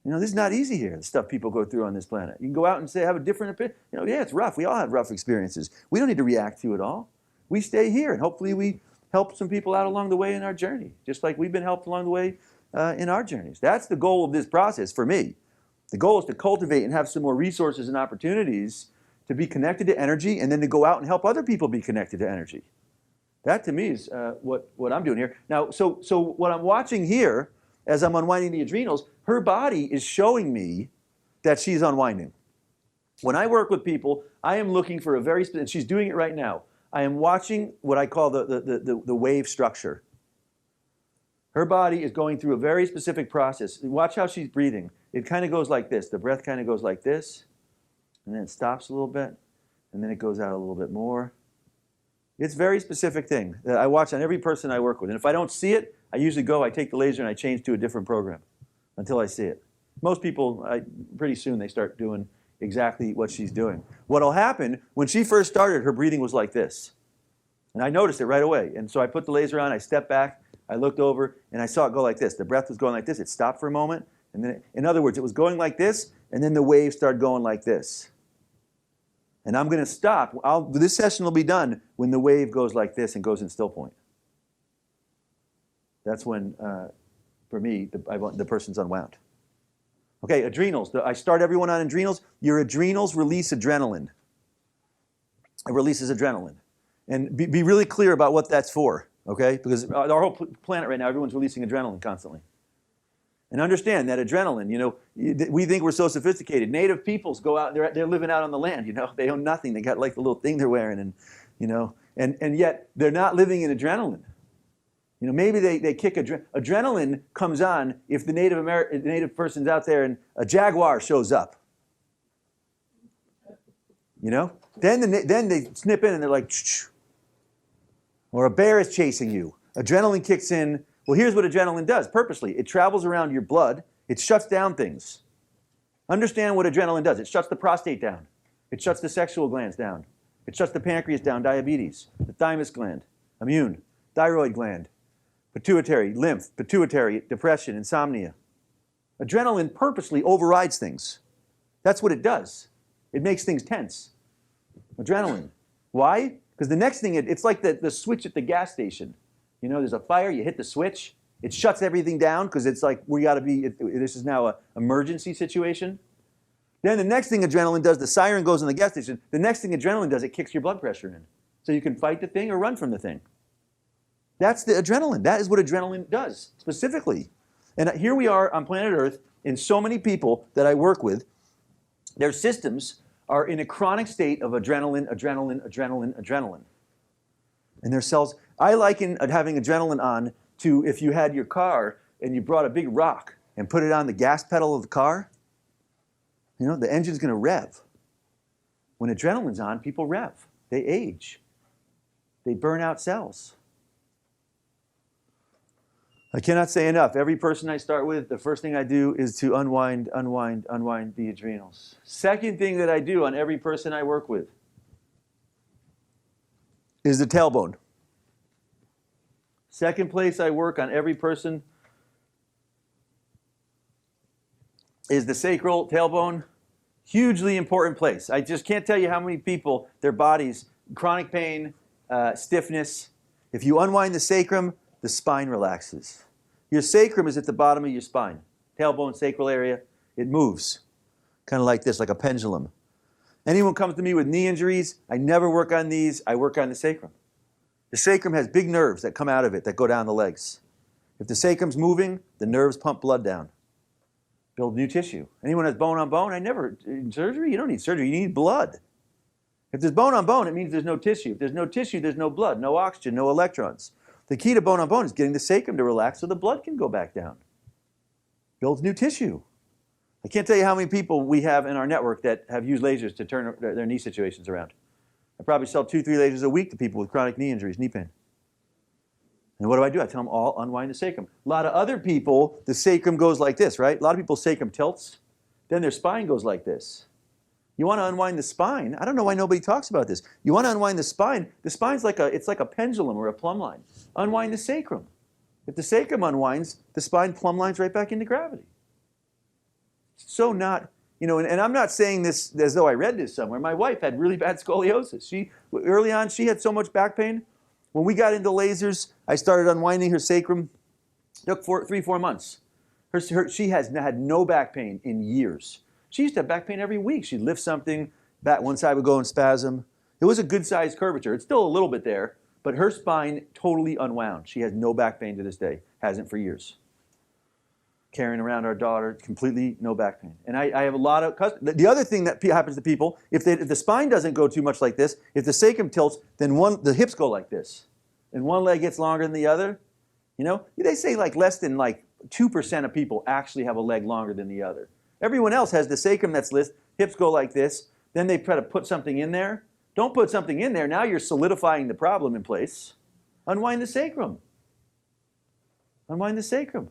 This is not easy here, the stuff people go through on this planet. You can go out and say, have a different opinion. Yeah, it's rough. We all have rough experiences. We don't need to react to it all. We stay here, and hopefully we help some people out along the way in our journey, just like we've been helped along the way in our journeys. That's the goal of this process for me. The goal is to cultivate and have some more resources and opportunities to be connected to energy, and then to go out and help other people be connected to energy. That, to me, is what I'm doing here. Now, so what I'm watching here, as I'm unwinding the adrenals, her body is showing me that she's unwinding. When I work with people, I am looking for a very specific, and she's doing it right now. I am watching what I call the wave structure. Her body is going through a very specific process. Watch how she's breathing. It kind of goes like this. The breath kind of goes like this, and then it stops a little bit, and then it goes out a little bit more. It's a very specific thing that I watch on every person I work with. And if I don't see it, I usually I take the laser and I change to a different program until I see it. Most people, pretty soon they start doing exactly what she's doing. What'll happen, when she first started, her breathing was like this. And I noticed it right away. And so I put the laser on, I stepped back, I looked over, and I saw it go like this. The breath was going like this. It stopped for a moment. And then, in other words, it was going like this, and then the waves started going like this. And I'm going to stop. This session will be done when the wave goes like this and goes in Stillpoint. That's when, for me, the person's unwound. Okay, adrenals. I start everyone on adrenals. Your adrenals release adrenaline. It releases adrenaline. And be really clear about what that's for, okay? Because our whole planet right now, everyone's releasing adrenaline constantly. And understand that adrenaline, we think we're so sophisticated. Native peoples go out, they're living out on the land, They own nothing. They got like the little thing they're wearing, and yet they're not living in adrenaline. Maybe they kick adrenaline comes on if the native person's out there and a jaguar shows up. Then they snip in and they're like, ch-ch. Or a bear is chasing you. Adrenaline kicks in. Well, here's what adrenaline does purposely. It travels around your blood. It shuts down things. Understand what adrenaline does. It shuts the prostate down. It shuts the sexual glands down. It shuts the pancreas down, diabetes, the thymus gland, immune, thyroid gland, pituitary, lymph, pituitary, depression, insomnia. Adrenaline purposely overrides things. That's what it does. It makes things tense. Adrenaline. Why? Because the next thing, it's like the switch at the gas station. There's a fire, you hit the switch, it shuts everything down because it's like, this is now an emergency situation. Then the next thing adrenaline does, the siren goes in the gas station, the next thing adrenaline does, it kicks your blood pressure in. So you can fight the thing or run from the thing. That's the adrenaline. That is what adrenaline does, specifically. And here we are on planet Earth, and so many people that I work with, their systems are in a chronic state of adrenaline, adrenaline, adrenaline, adrenaline. And their cells, I liken having adrenaline on to if you had your car and you brought a big rock and put it on the gas pedal of the car, you know, the engine's going to rev. When adrenaline's on, people rev. They age. They burn out cells. I cannot say enough. Every person I start with, the first thing I do is to unwind the adrenals. Second thing that I do on every person I work with is the tailbone. Second place I work on every person is the sacral tailbone. Hugely important place. I just can't tell you how many people, their bodies, chronic pain, stiffness. If you unwind the sacrum, the spine relaxes. Your sacrum is at the bottom of your spine. Tailbone, sacral area, it moves. Kind of like this, like a pendulum. Anyone comes to me with knee injuries, I never work on knees, I work on the sacrum. The sacrum has big nerves that come out of it, that go down the legs. If the sacrum's moving, the nerves pump blood down. Build new tissue. Anyone has bone on bone, in surgery, you don't need surgery, you need blood. If there's bone on bone, it means there's no tissue. If there's no tissue, there's no blood, no oxygen, no electrons. The key to bone on bone is getting the sacrum to relax so the blood can go back down. Builds new tissue. I can't tell you how many people we have in our network that have used lasers to turn their knee situations around. I probably sell 2-3 lasers a week to people with chronic knee injuries, knee pain. And what do? I tell them all unwind the sacrum. A lot of other people, the sacrum goes like this, right? A lot of people sacrum tilts, then their spine goes like this. You want to unwind the spine. I don't know why nobody talks about this. You want to unwind the spine. The spine's like a pendulum or a plumb line. Unwind the sacrum. If the sacrum unwinds, the spine plumb lines right back into gravity. So not, you know, and I'm not saying this as though I read this somewhere. My wife had really bad scoliosis. Early on, she had so much back pain. When we got into lasers, I started unwinding her sacrum. It took 3-4 months. She has had no back pain in years. She used to have back pain every week. She'd lift something, one side would go in spasm. It was a good-sized curvature. It's still a little bit there, but her spine totally unwound. She has no back pain to this day. Hasn't for years. Carrying around our daughter, completely no back pain. And I have a lot of customers. The other thing that happens to people, if the spine doesn't go too much like this, if the sacrum tilts, then the hips go like this. And one leg gets longer than the other. You know, they say like less than like 2% of people actually have a leg longer than the other. Everyone else has the sacrum that's listed, hips go like this, then they try to put something in there. Don't put something in there, now you're solidifying the problem in place. Unwind the sacrum. Unwind the sacrum.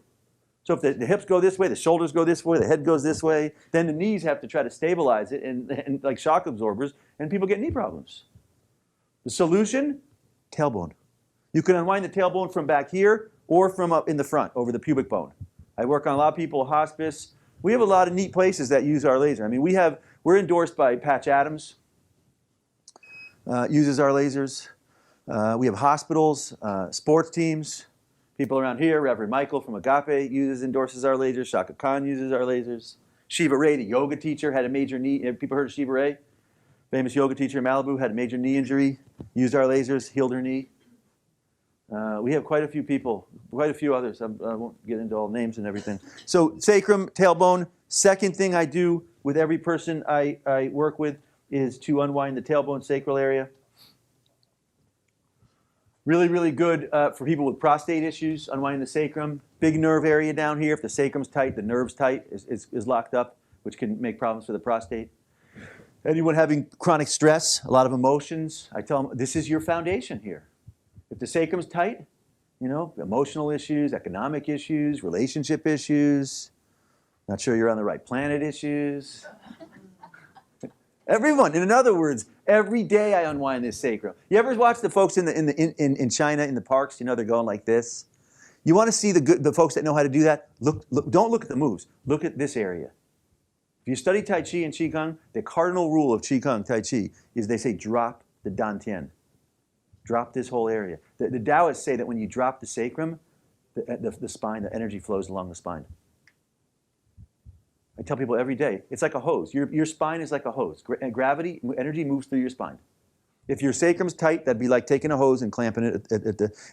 So if the hips go this way, the shoulders go this way, the head goes this way, then the knees have to try to stabilize it and like shock absorbers, and people get knee problems. The solution, tailbone. You can unwind the tailbone from back here or from up in the front over the pubic bone. I work on a lot of people, hospice. We have a lot of neat places that use our laser. I mean, we're endorsed by Patch Adams, uses our lasers. We have hospitals, sports teams. People around here, Reverend Michael from Agape endorses our lasers. Shaka Khan uses our lasers. Shiva Ray, the yoga teacher, had a major knee. People heard of Shiva Ray? Famous yoga teacher in Malibu, had a major knee injury, used our lasers, healed her knee. We have quite a few people, quite a few others. I won't get into all names and everything. So sacrum, tailbone. Second thing I do with every person I work with is to unwind the tailbone sacral area. Really, really good for people with prostate issues, unwinding the sacrum. Big nerve area down here. If the sacrum's tight, the nerve's tight, is locked up, which can make problems for the prostate. Anyone having chronic stress, a lot of emotions, I tell them, this is your foundation here. If the sacrum's tight, you know, emotional issues, economic issues, relationship issues, not sure you're on the right planet issues. Everyone, in other words, every day I unwind this sacrum. You ever watch the folks in China in the parks? You know, they're going like this. You want to see the folks that know how to do that? Look, don't look at the moves. Look at this area. If you study Tai Chi and Qigong, the cardinal rule of Qigong Tai Chi is they say drop the dantian. Drop this whole area. The Taoists say that when you drop the sacrum, the spine, the energy flows along the spine. I tell people every day, it's like a hose. Your spine is like a hose. Gravity, energy moves through your spine. If your sacrum's tight, that'd be like taking a hose and clamping it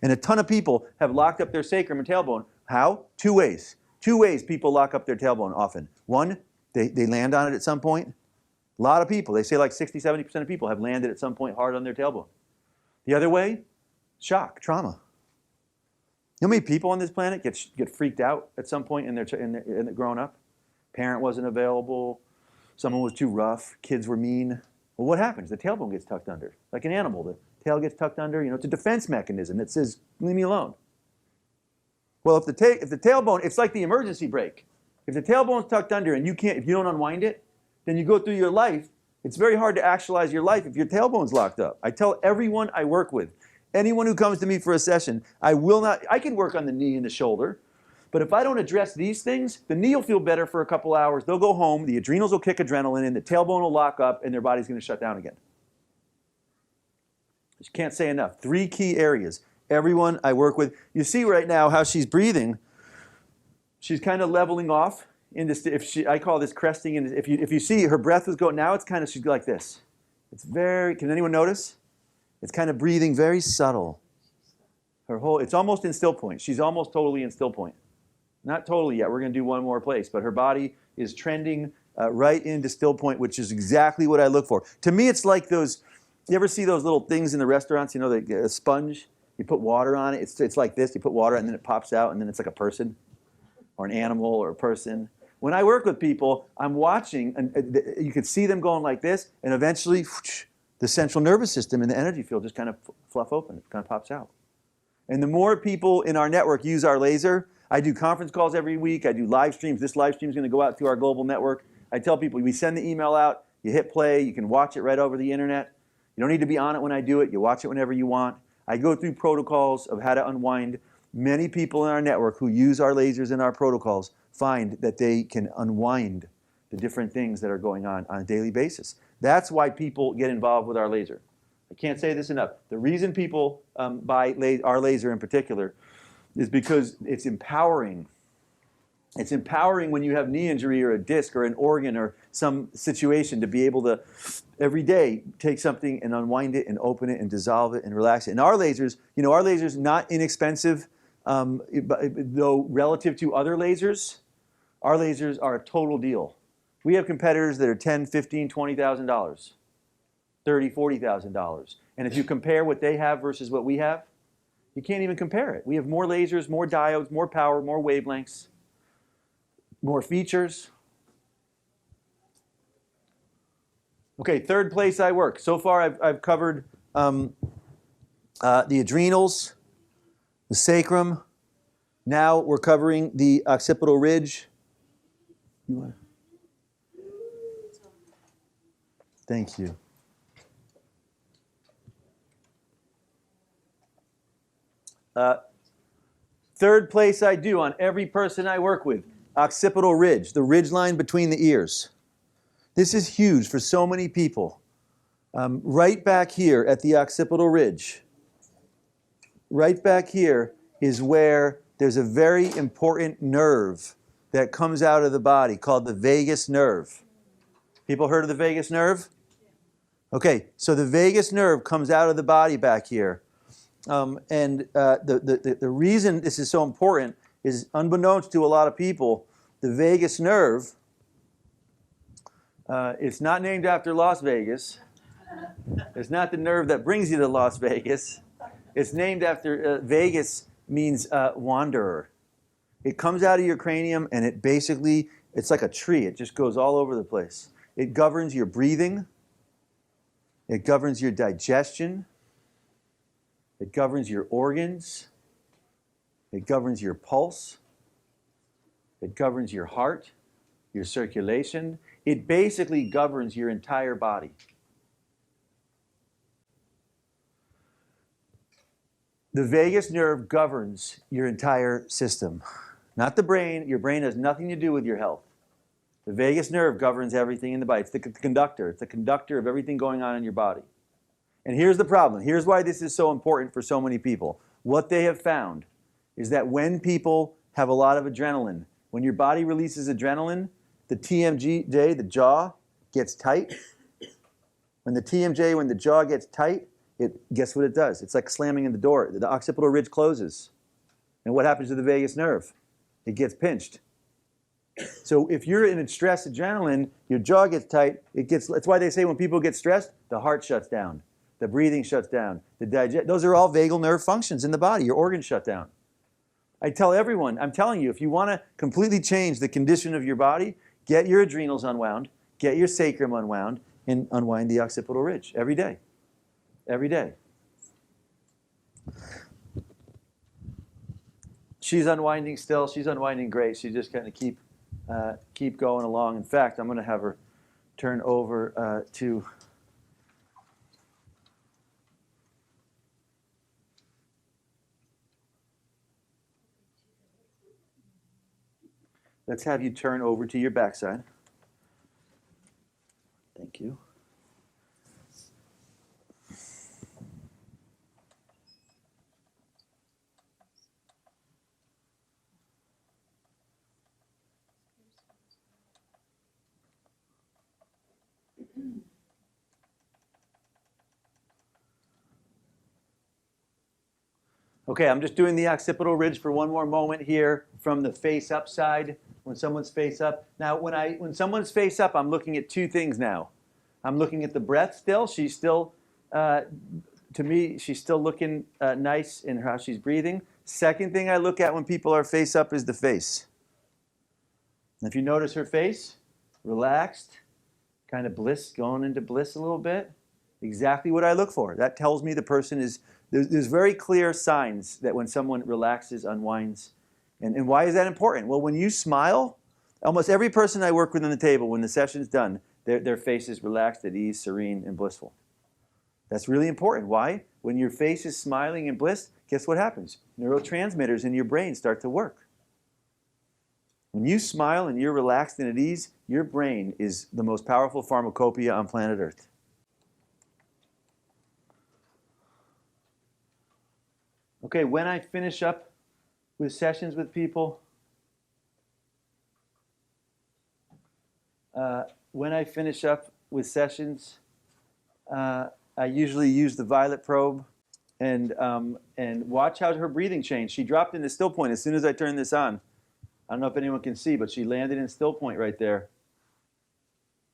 and a ton of people have locked up their sacrum and tailbone. How? 2 ways. 2 ways people lock up their tailbone often. One, they land on it at some point, A lot of people, they say like 60, 70% of people have landed at some point hard on their tailbone. The other way, shock, trauma. You know how many people on this planet get freaked out at some point in their growing up? Parent wasn't available, someone was too rough, kids were mean. Well, what happens? The tailbone gets tucked under. Like an animal, the tail gets tucked under. You know, it's a defense mechanism that says, leave me alone. Well, if the tailbone, it's like the emergency brake. If the tailbone's tucked under and if you don't unwind it, then you go through your life. It's very hard to actualize your life if your tailbone's locked up. I tell everyone I work with, anyone who comes to me for a session, I can work on the knee and the shoulder, but if I don't address these things, the knee will feel better for a couple hours, they'll go home, the adrenals will kick adrenaline in, the tailbone will lock up, and their body's going to shut down again. Just can't say enough. 3 key areas. Everyone I work with, you see right now how she's breathing. She's kind of leveling off. I call this cresting. And if you see her breath was going, now it's kind of, she's like this. It's very, can anyone notice? It's kind of breathing very subtle. It's almost in Stillpoint. She's almost totally in Stillpoint. Not totally yet. We're going to do one more place. But her body is trending right into Stillpoint, which is exactly what I look for. To me, it's like those, you ever see those little things in the restaurants, you know, a sponge? You put water on it. It's like this. You put water and then it pops out and then it's like a person or an animal or a person. When I work with people, I'm watching, and you can see them going like this, and eventually the central nervous system and the energy field just kind of fluff open. It kind of pops out. And the more people in our network use our laser, I do conference calls every week. I do live streams. This live stream is going to go out to our global network. I tell people, we send the email out. You hit play. You can watch it right over the internet. You don't need to be on it when I do it. You watch it whenever you want. I go through protocols of how to unwind. Many people in our network who use our lasers and our protocols find that they can unwind the different things that are going on a daily basis. That's why people get involved with our laser. I can't say this enough. The reason people buy our laser in particular is because it's empowering. It's empowering when you have knee injury or a disc or an organ or some situation to be able to, every day, take something and unwind it and open it and dissolve it and relax it. And our lasers, you know, our laser's not inexpensive, though relative to other lasers, our lasers are a total deal. We have competitors that are $10,000, $15,000, $20,000, $30,000, $40,000. And if you compare what they have versus what we have, you can't even compare it. We have more lasers, more diodes, more power, more wavelengths, more features. Okay, third place I work. So far I've covered the adrenals, the sacrum. Now we're covering the occipital ridge. Thank you. Third place I do on every person I work with, occipital ridge, the ridge line between the ears. This is huge for so many people. Right back here at the occipital ridge, right back here is where there's a very important nerve that comes out of the body called the vagus nerve. People heard of the vagus nerve? Okay, so the vagus nerve comes out of the body back here. The reason this is so important is, unbeknownst to a lot of people, the vagus nerve, it's not named after Las Vegas. It's not the nerve that brings you to Las Vegas. It's named after, Vegas means wanderer. It comes out of your cranium and it basically, it's like a tree. It just goes all over the place. It governs your breathing. It governs your digestion. It governs your organs. It governs your pulse. It governs your heart, your circulation. It basically governs your entire body. The vagus nerve governs your entire system. Not the brain. Your brain has nothing to do with your health. The vagus nerve governs everything in the body. It's the conductor. It's the conductor of everything going on in your body. And here's the problem. Here's why this is so important for so many people. What they have found is that when people have a lot of adrenaline, when your body releases adrenaline, the TMJ, the jaw, gets tight. When the jaw gets tight, guess what it does? It's like slamming in the door. The occipital ridge closes. And what happens to the vagus nerve? It gets pinched. So if you're in stress adrenaline, your jaw gets tight. That's why they say when people get stressed, the heart shuts down, the breathing shuts down, those are all vagal nerve functions in the body. Your organs shut down. I tell everyone, I'm telling you, if you want to completely change the condition of your body, get your adrenals unwound, get your sacrum unwound, and unwind the occipital ridge every day. Every day. She's unwinding still. She's unwinding great. She's just going to keep going along. In fact, I'm going to have her turn over to... Let's have you turn over to your backside. Thank you. Okay, I'm just doing the occipital ridge for one more moment here from the face up side, when someone's face up. Now, when someone's face up, I'm looking at two things now. I'm looking at the breath still. She's still, to me, she's still looking nice in how she's breathing. Second thing I look at when people are face up is the face. And if you notice her face, relaxed, kind of bliss, going into bliss a little bit. Exactly what I look for. That tells me the person is, there's very clear signs that when someone relaxes, unwinds. And why is that important? Well, when you smile, almost every person I work with on the table, when the session's done, their face is relaxed, at ease, serene, and blissful. That's really important. Why? When your face is smiling and bliss, guess what happens? Neurotransmitters in your brain start to work. When you smile and you're relaxed and at ease, your brain is the most powerful pharmacopoeia on planet Earth. Okay, when I finish up with sessions with people, I usually use the violet probe and watch how her breathing changed. She dropped into Stillpoint as soon as I turned this on. I don't know if anyone can see, but she landed in Stillpoint right there,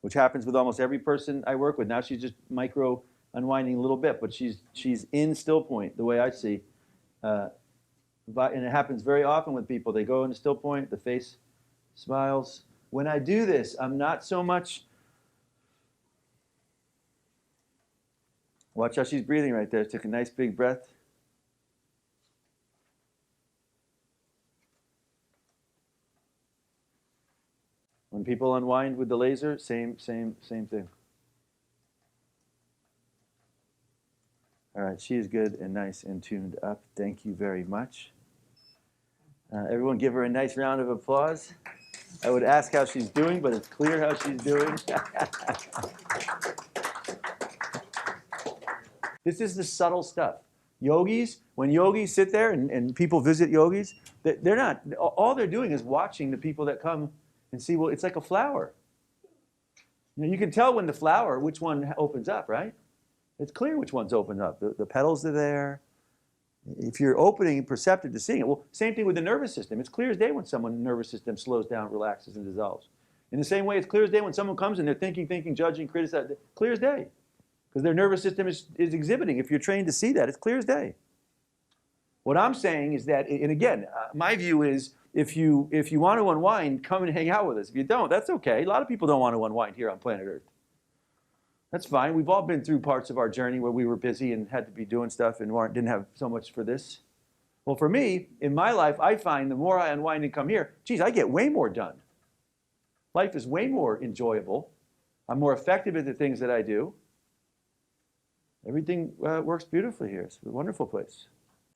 which happens with almost every person I work with. Now she's just micro unwinding a little bit, but she's in Stillpoint the way I see. And it happens very often with people. They go into Stillpoint, the face smiles. When I do this, I'm not so much... Watch how she's breathing right there. Took a nice big breath. When people unwind with the laser, same thing. All right, she is good and nice and tuned up. Thank you very much. Everyone give her a nice round of applause. I would ask how she's doing, but it's clear how she's doing. This is the subtle stuff. Yogis, when yogis sit there and people visit yogis, they're not, all they're doing is watching the people that come and see, well, it's like a flower. You can tell when the flower, which one opens up, right? It's clear which one's opened up. The petals are there. If you're opening and perceptive to seeing it, well, same thing with the nervous system. It's clear as day when someone's nervous system slows down, relaxes, and dissolves. In the same way, it's clear as day when someone comes and they're thinking, judging, criticizing. Clear as day. Because their nervous system is exhibiting. If you're trained to see that, it's clear as day. What I'm saying is that, and again, my view is, if you want to unwind, come and hang out with us. If you don't, that's okay. A lot of people don't want to unwind here on planet Earth. That's fine. We've all been through parts of our journey where we were busy and had to be doing stuff and didn't have so much for this. Well, for me, in my life, I find the more I unwind and come here, geez, I get way more done. Life is way more enjoyable. I'm more effective at the things that I do. Everything works beautifully here. It's a wonderful place.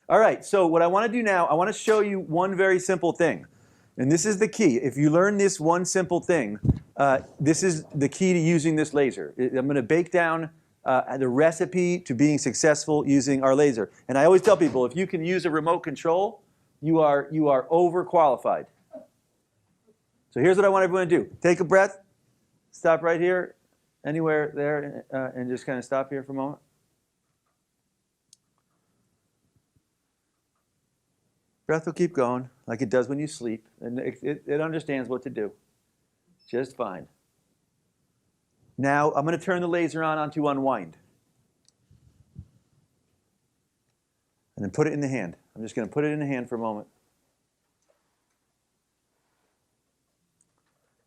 All right, so what I want to do now, I want to show you one very simple thing. And this is the key. If you learn this one simple thing, this is the key to using this laser. I'm going to bake down the recipe to being successful using our laser. And I always tell people, if you can use a remote control, you are overqualified. So here's what I want everyone to do. Take a breath. Stop right here, anywhere there, and just kind of stop here for a moment. Breath will keep going like it does when you sleep, and it understands what to do. Just fine. Now I'm going to turn the laser onto unwind. And then put it in the hand. I'm just going to put it in the hand for a moment.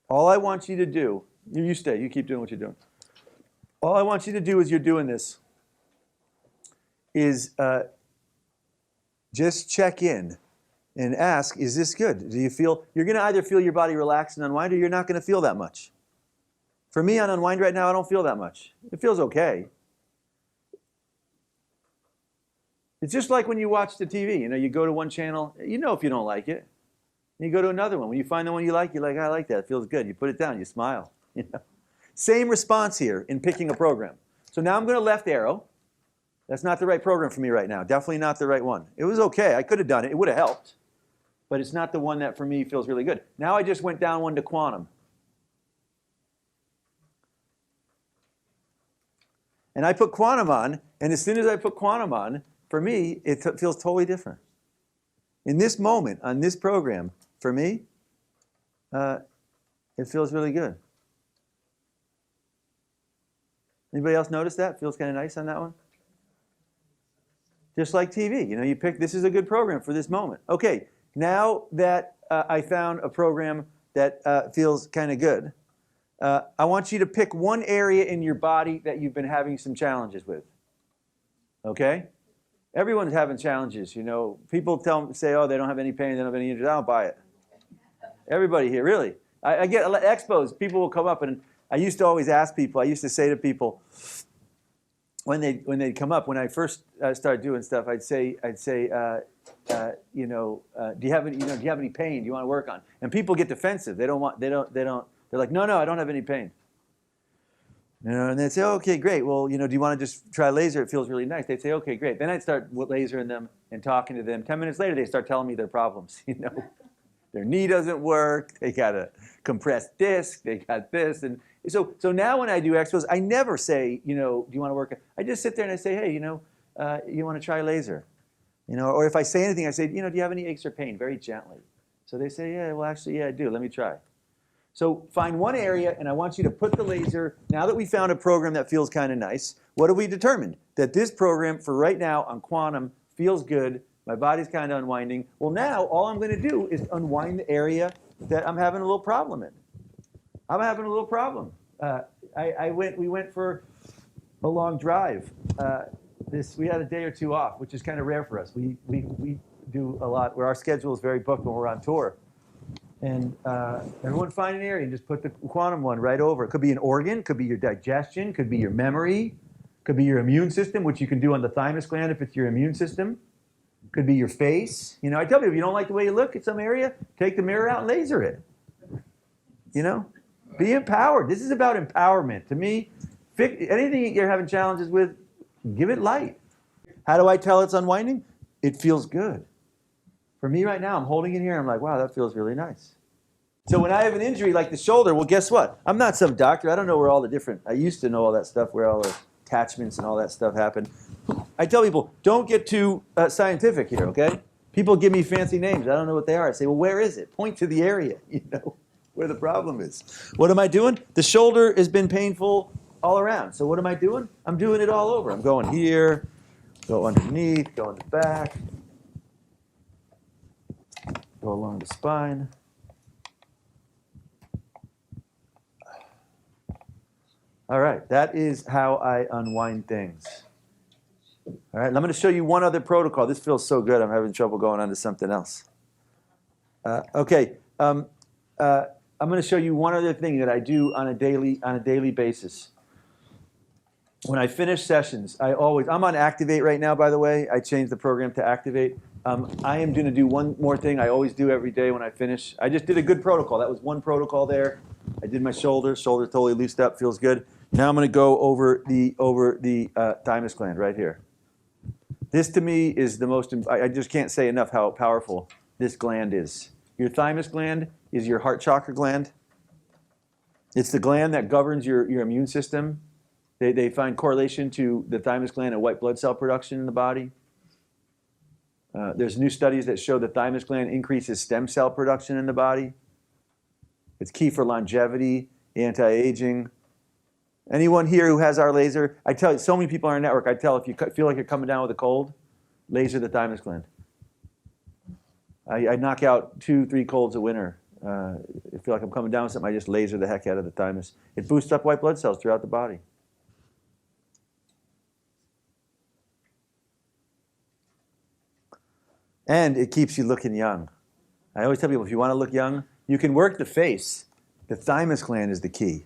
All I want you to do, you stay, you keep doing what you're doing. All I want you to do as you're doing this is just check in and ask, is this good? Do you feel, you're going to either feel your body relax and unwind, or you're not going to feel that much. For me, on unwind right now, I don't feel that much. It feels okay. It's just like when you watch the TV. You know, you go to one channel, you know if you don't like it. And you go to another one. When you find the one you like, you're like, I like that. It feels good. You put it down, you smile. You know? Same response here in picking a program. So now I'm going to left arrow. That's not the right program for me right now. Definitely not the right one. It was okay. I could have done it. It would have helped. But it's not the one that for me feels really good. Now I just went down one to quantum. And I put quantum on, and as soon as I put quantum on, for me, it feels totally different. In this moment, on this program, for me, it feels really good. Anybody else notice that? Feels kind of nice on that one? Just like TV, you know, you pick, this is a good program for this moment. Okay, now that I found a program that feels kind of good, I want you to pick one area in your body that you've been having some challenges with. Okay? Everyone's having challenges, you know. People say, oh, they don't have any pain, they don't have any injuries. I don't buy it. Everybody here, really. I get expos, people will come up, and I used to always ask people, I used to say to people, when they'd come up, when I first started doing stuff, I'd say, do you have any pain? Do you want to work on? And people get defensive. They're like, no, I don't have any pain. You know, and they'd say, oh, okay, great. Well, you know, do you want to just try laser? It feels really nice. They'd say, okay, great. Then I'd start lasering them and talking to them. 10 minutes later, they start telling me their problems. You know, their knee doesn't work. They got a compressed disc. They got this. And so now when I do expos, I never say, you know, do you want to work? I just sit there and I say, hey, you know, you want to try laser? You know, or if I say anything, I say, you know, do you have any aches or pain? Very gently. So they say, yeah, well, actually, yeah, I do. Let me try. So find one area, and I want you to put the laser, now that we found a program that feels kind of nice, what have we determined? That this program, for right now, on quantum, feels good. My body's kind of unwinding. Well, now, all I'm going to do is unwind the area that I'm having a little problem in. I'm having a little problem. We went for a long drive. We had a day or two off, which is kind of rare for us. We do a lot, where our schedule is very booked when we're on tour. And everyone find an area and just put the quantum one right over. It could be an organ, could be your digestion, could be your memory, could be your immune system, which you can do on the thymus gland if it's your immune system. Could be your face. You know, I tell people, if you don't like the way you look at some area, take the mirror out and laser it. You know, be empowered. This is about empowerment. To me, anything you're having challenges with, give it light. How do I tell it's unwinding? It feels good. For me right now, I'm holding it here, and I'm like, wow, that feels really nice. So when I have an injury like the shoulder, well, guess what? I'm not some doctor. I don't know where all the different, I used to know all that stuff, where all the attachments and all that stuff happen. I tell people, don't get too scientific here, okay? People give me fancy names. I don't know what they are. I say, well, where is it? Point to the area, you know, where the problem is. What am I doing? The shoulder has been painful all around. So what am I doing? I'm doing it all over. I'm going here, go underneath, go in the back. Go along the spine. All right, that is how I unwind things. All right, I'm going to show you one other protocol. This feels so good, I'm having trouble going on to something else. I'm going to show you one other thing that I do on a daily basis. When I finish sessions, I'm on Activate right now, by the way. I changed the program to Activate. I am going to do one more thing I always do every day when I finish. I just did a good protocol. That was one protocol there. I did my shoulder totally loosed up, feels good. Now I'm going to go over the thymus gland right here. This to me is the most, I just can't say enough how powerful this gland is. Your thymus gland is your heart chakra gland. It's the gland that governs your immune system. They find correlation to the thymus gland and white blood cell production in the body. There's new studies that show the thymus gland increases stem cell production in the body. It's key for longevity, anti-aging. Anyone here who has our laser, I tell you, so many people on our network, I tell if you feel like you're coming down with a cold, laser the thymus gland. I knock out 2-3 colds a winter. I feel like I'm coming down with something, I just laser the heck out of the thymus. It boosts up white blood cells throughout the body. And it keeps you looking young. I always tell people, if you want to look young, you can work the face. The thymus gland is the key.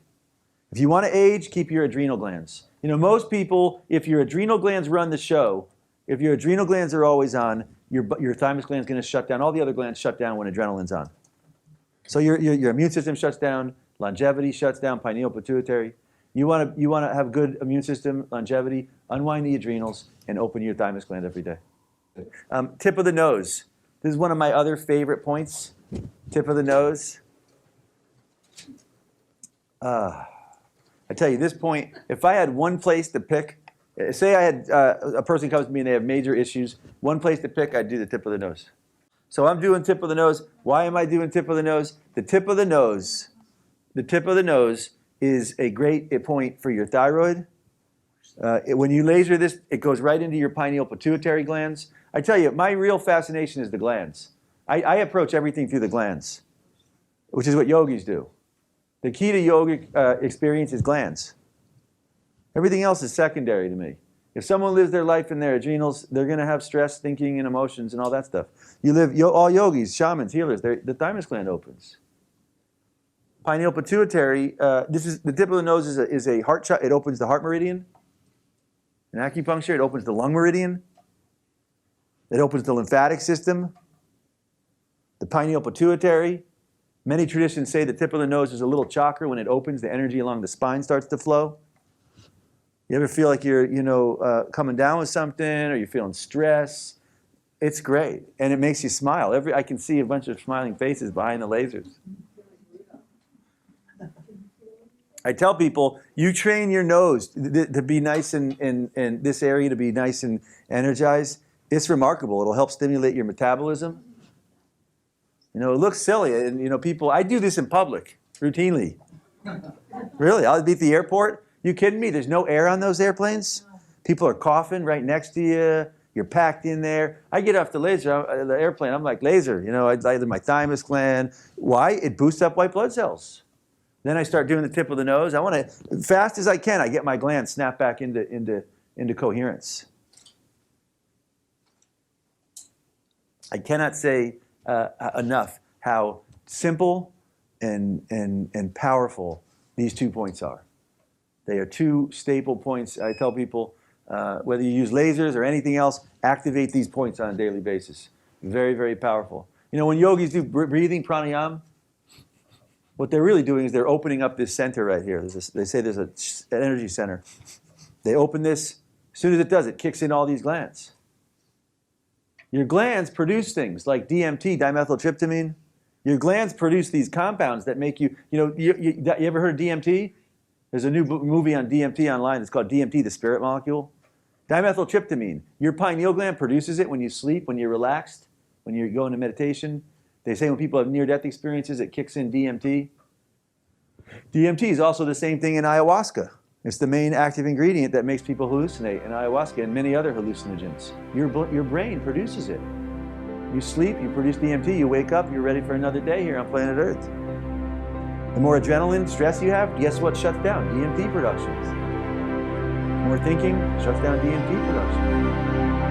If you want to age, keep your adrenal glands. You know, most people, if your adrenal glands run the show, if your adrenal glands are always on, your thymus gland is going to shut down. All the other glands shut down when adrenaline's on. So your immune system shuts down, longevity shuts down, pineal pituitary. You want to have good immune system, longevity, unwind the adrenals, and open your thymus gland every day. Tip of the nose. This is one of my other favorite points. Tip of the nose. I tell you, this point, if I had one place to pick, say I had a person comes to me and they have major issues, one place to pick, I'd do the tip of the nose. So I'm doing tip of the nose. Why am I doing tip of the nose? The tip of the nose is a great point for your thyroid. When you laser this, it goes right into your pineal pituitary glands. I tell you, my real fascination is the glands. I approach everything through the glands, which is what yogis do. The key to yogic experience is glands. Everything else is secondary to me. If someone lives their life in their adrenals, they're going to have stress, thinking, and emotions, and all that stuff. All yogis, shamans, healers, the thymus gland opens. Pineal pituitary, the tip of the nose is a heart chakra. It opens the heart meridian. In acupuncture, it opens the lung meridian. It opens the lymphatic system. The pineal pituitary. Many traditions say the tip of the nose is a little chakra. When it opens, the energy along the spine starts to flow. You ever feel like you're, coming down with something, or you're feeling stress? It's great, and it makes you smile. I can see a bunch of smiling faces behind the lasers. I tell people, you train your nose to be nice and this area to be nice and energized. It's remarkable. It'll help stimulate your metabolism. It looks silly, and people. I do this in public routinely. Really, I'll be at the airport. You kidding me? There's no air on those airplanes. People are coughing right next to you. You're packed in there. I get off the airplane. I'm like, laser. Either my thymus gland. Why? It boosts up white blood cells. Then I start doing the tip of the nose. I want to, fast as I can, I get my glands snap back into coherence. I cannot say enough how simple and powerful these 2 points are. They are 2 staple points. I tell people, whether you use lasers or anything else, activate these points on a daily basis. Very, very powerful. When yogis do breathing pranayama, what they're really doing is they're opening up this center right here. They say there's an energy center. They open this. As soon as it does, it kicks in all these glands. Your glands produce things like DMT, dimethyltryptamine. Your glands produce these compounds that make you, you ever heard of DMT? There's a new movie on DMT online. It's called DMT, the spirit molecule. Dimethyltryptamine. Your pineal gland produces it when you sleep, when you're relaxed, when you go into meditation. They say when people have near-death experiences, it kicks in DMT. DMT is also the same thing in ayahuasca. It's the main active ingredient that makes people hallucinate in ayahuasca and many other hallucinogens. Your brain produces it. You sleep, you produce DMT, you wake up, you're ready for another day here on planet Earth. The more adrenaline, stress you have, guess what shuts down? DMT production. More thinking shuts down DMT production.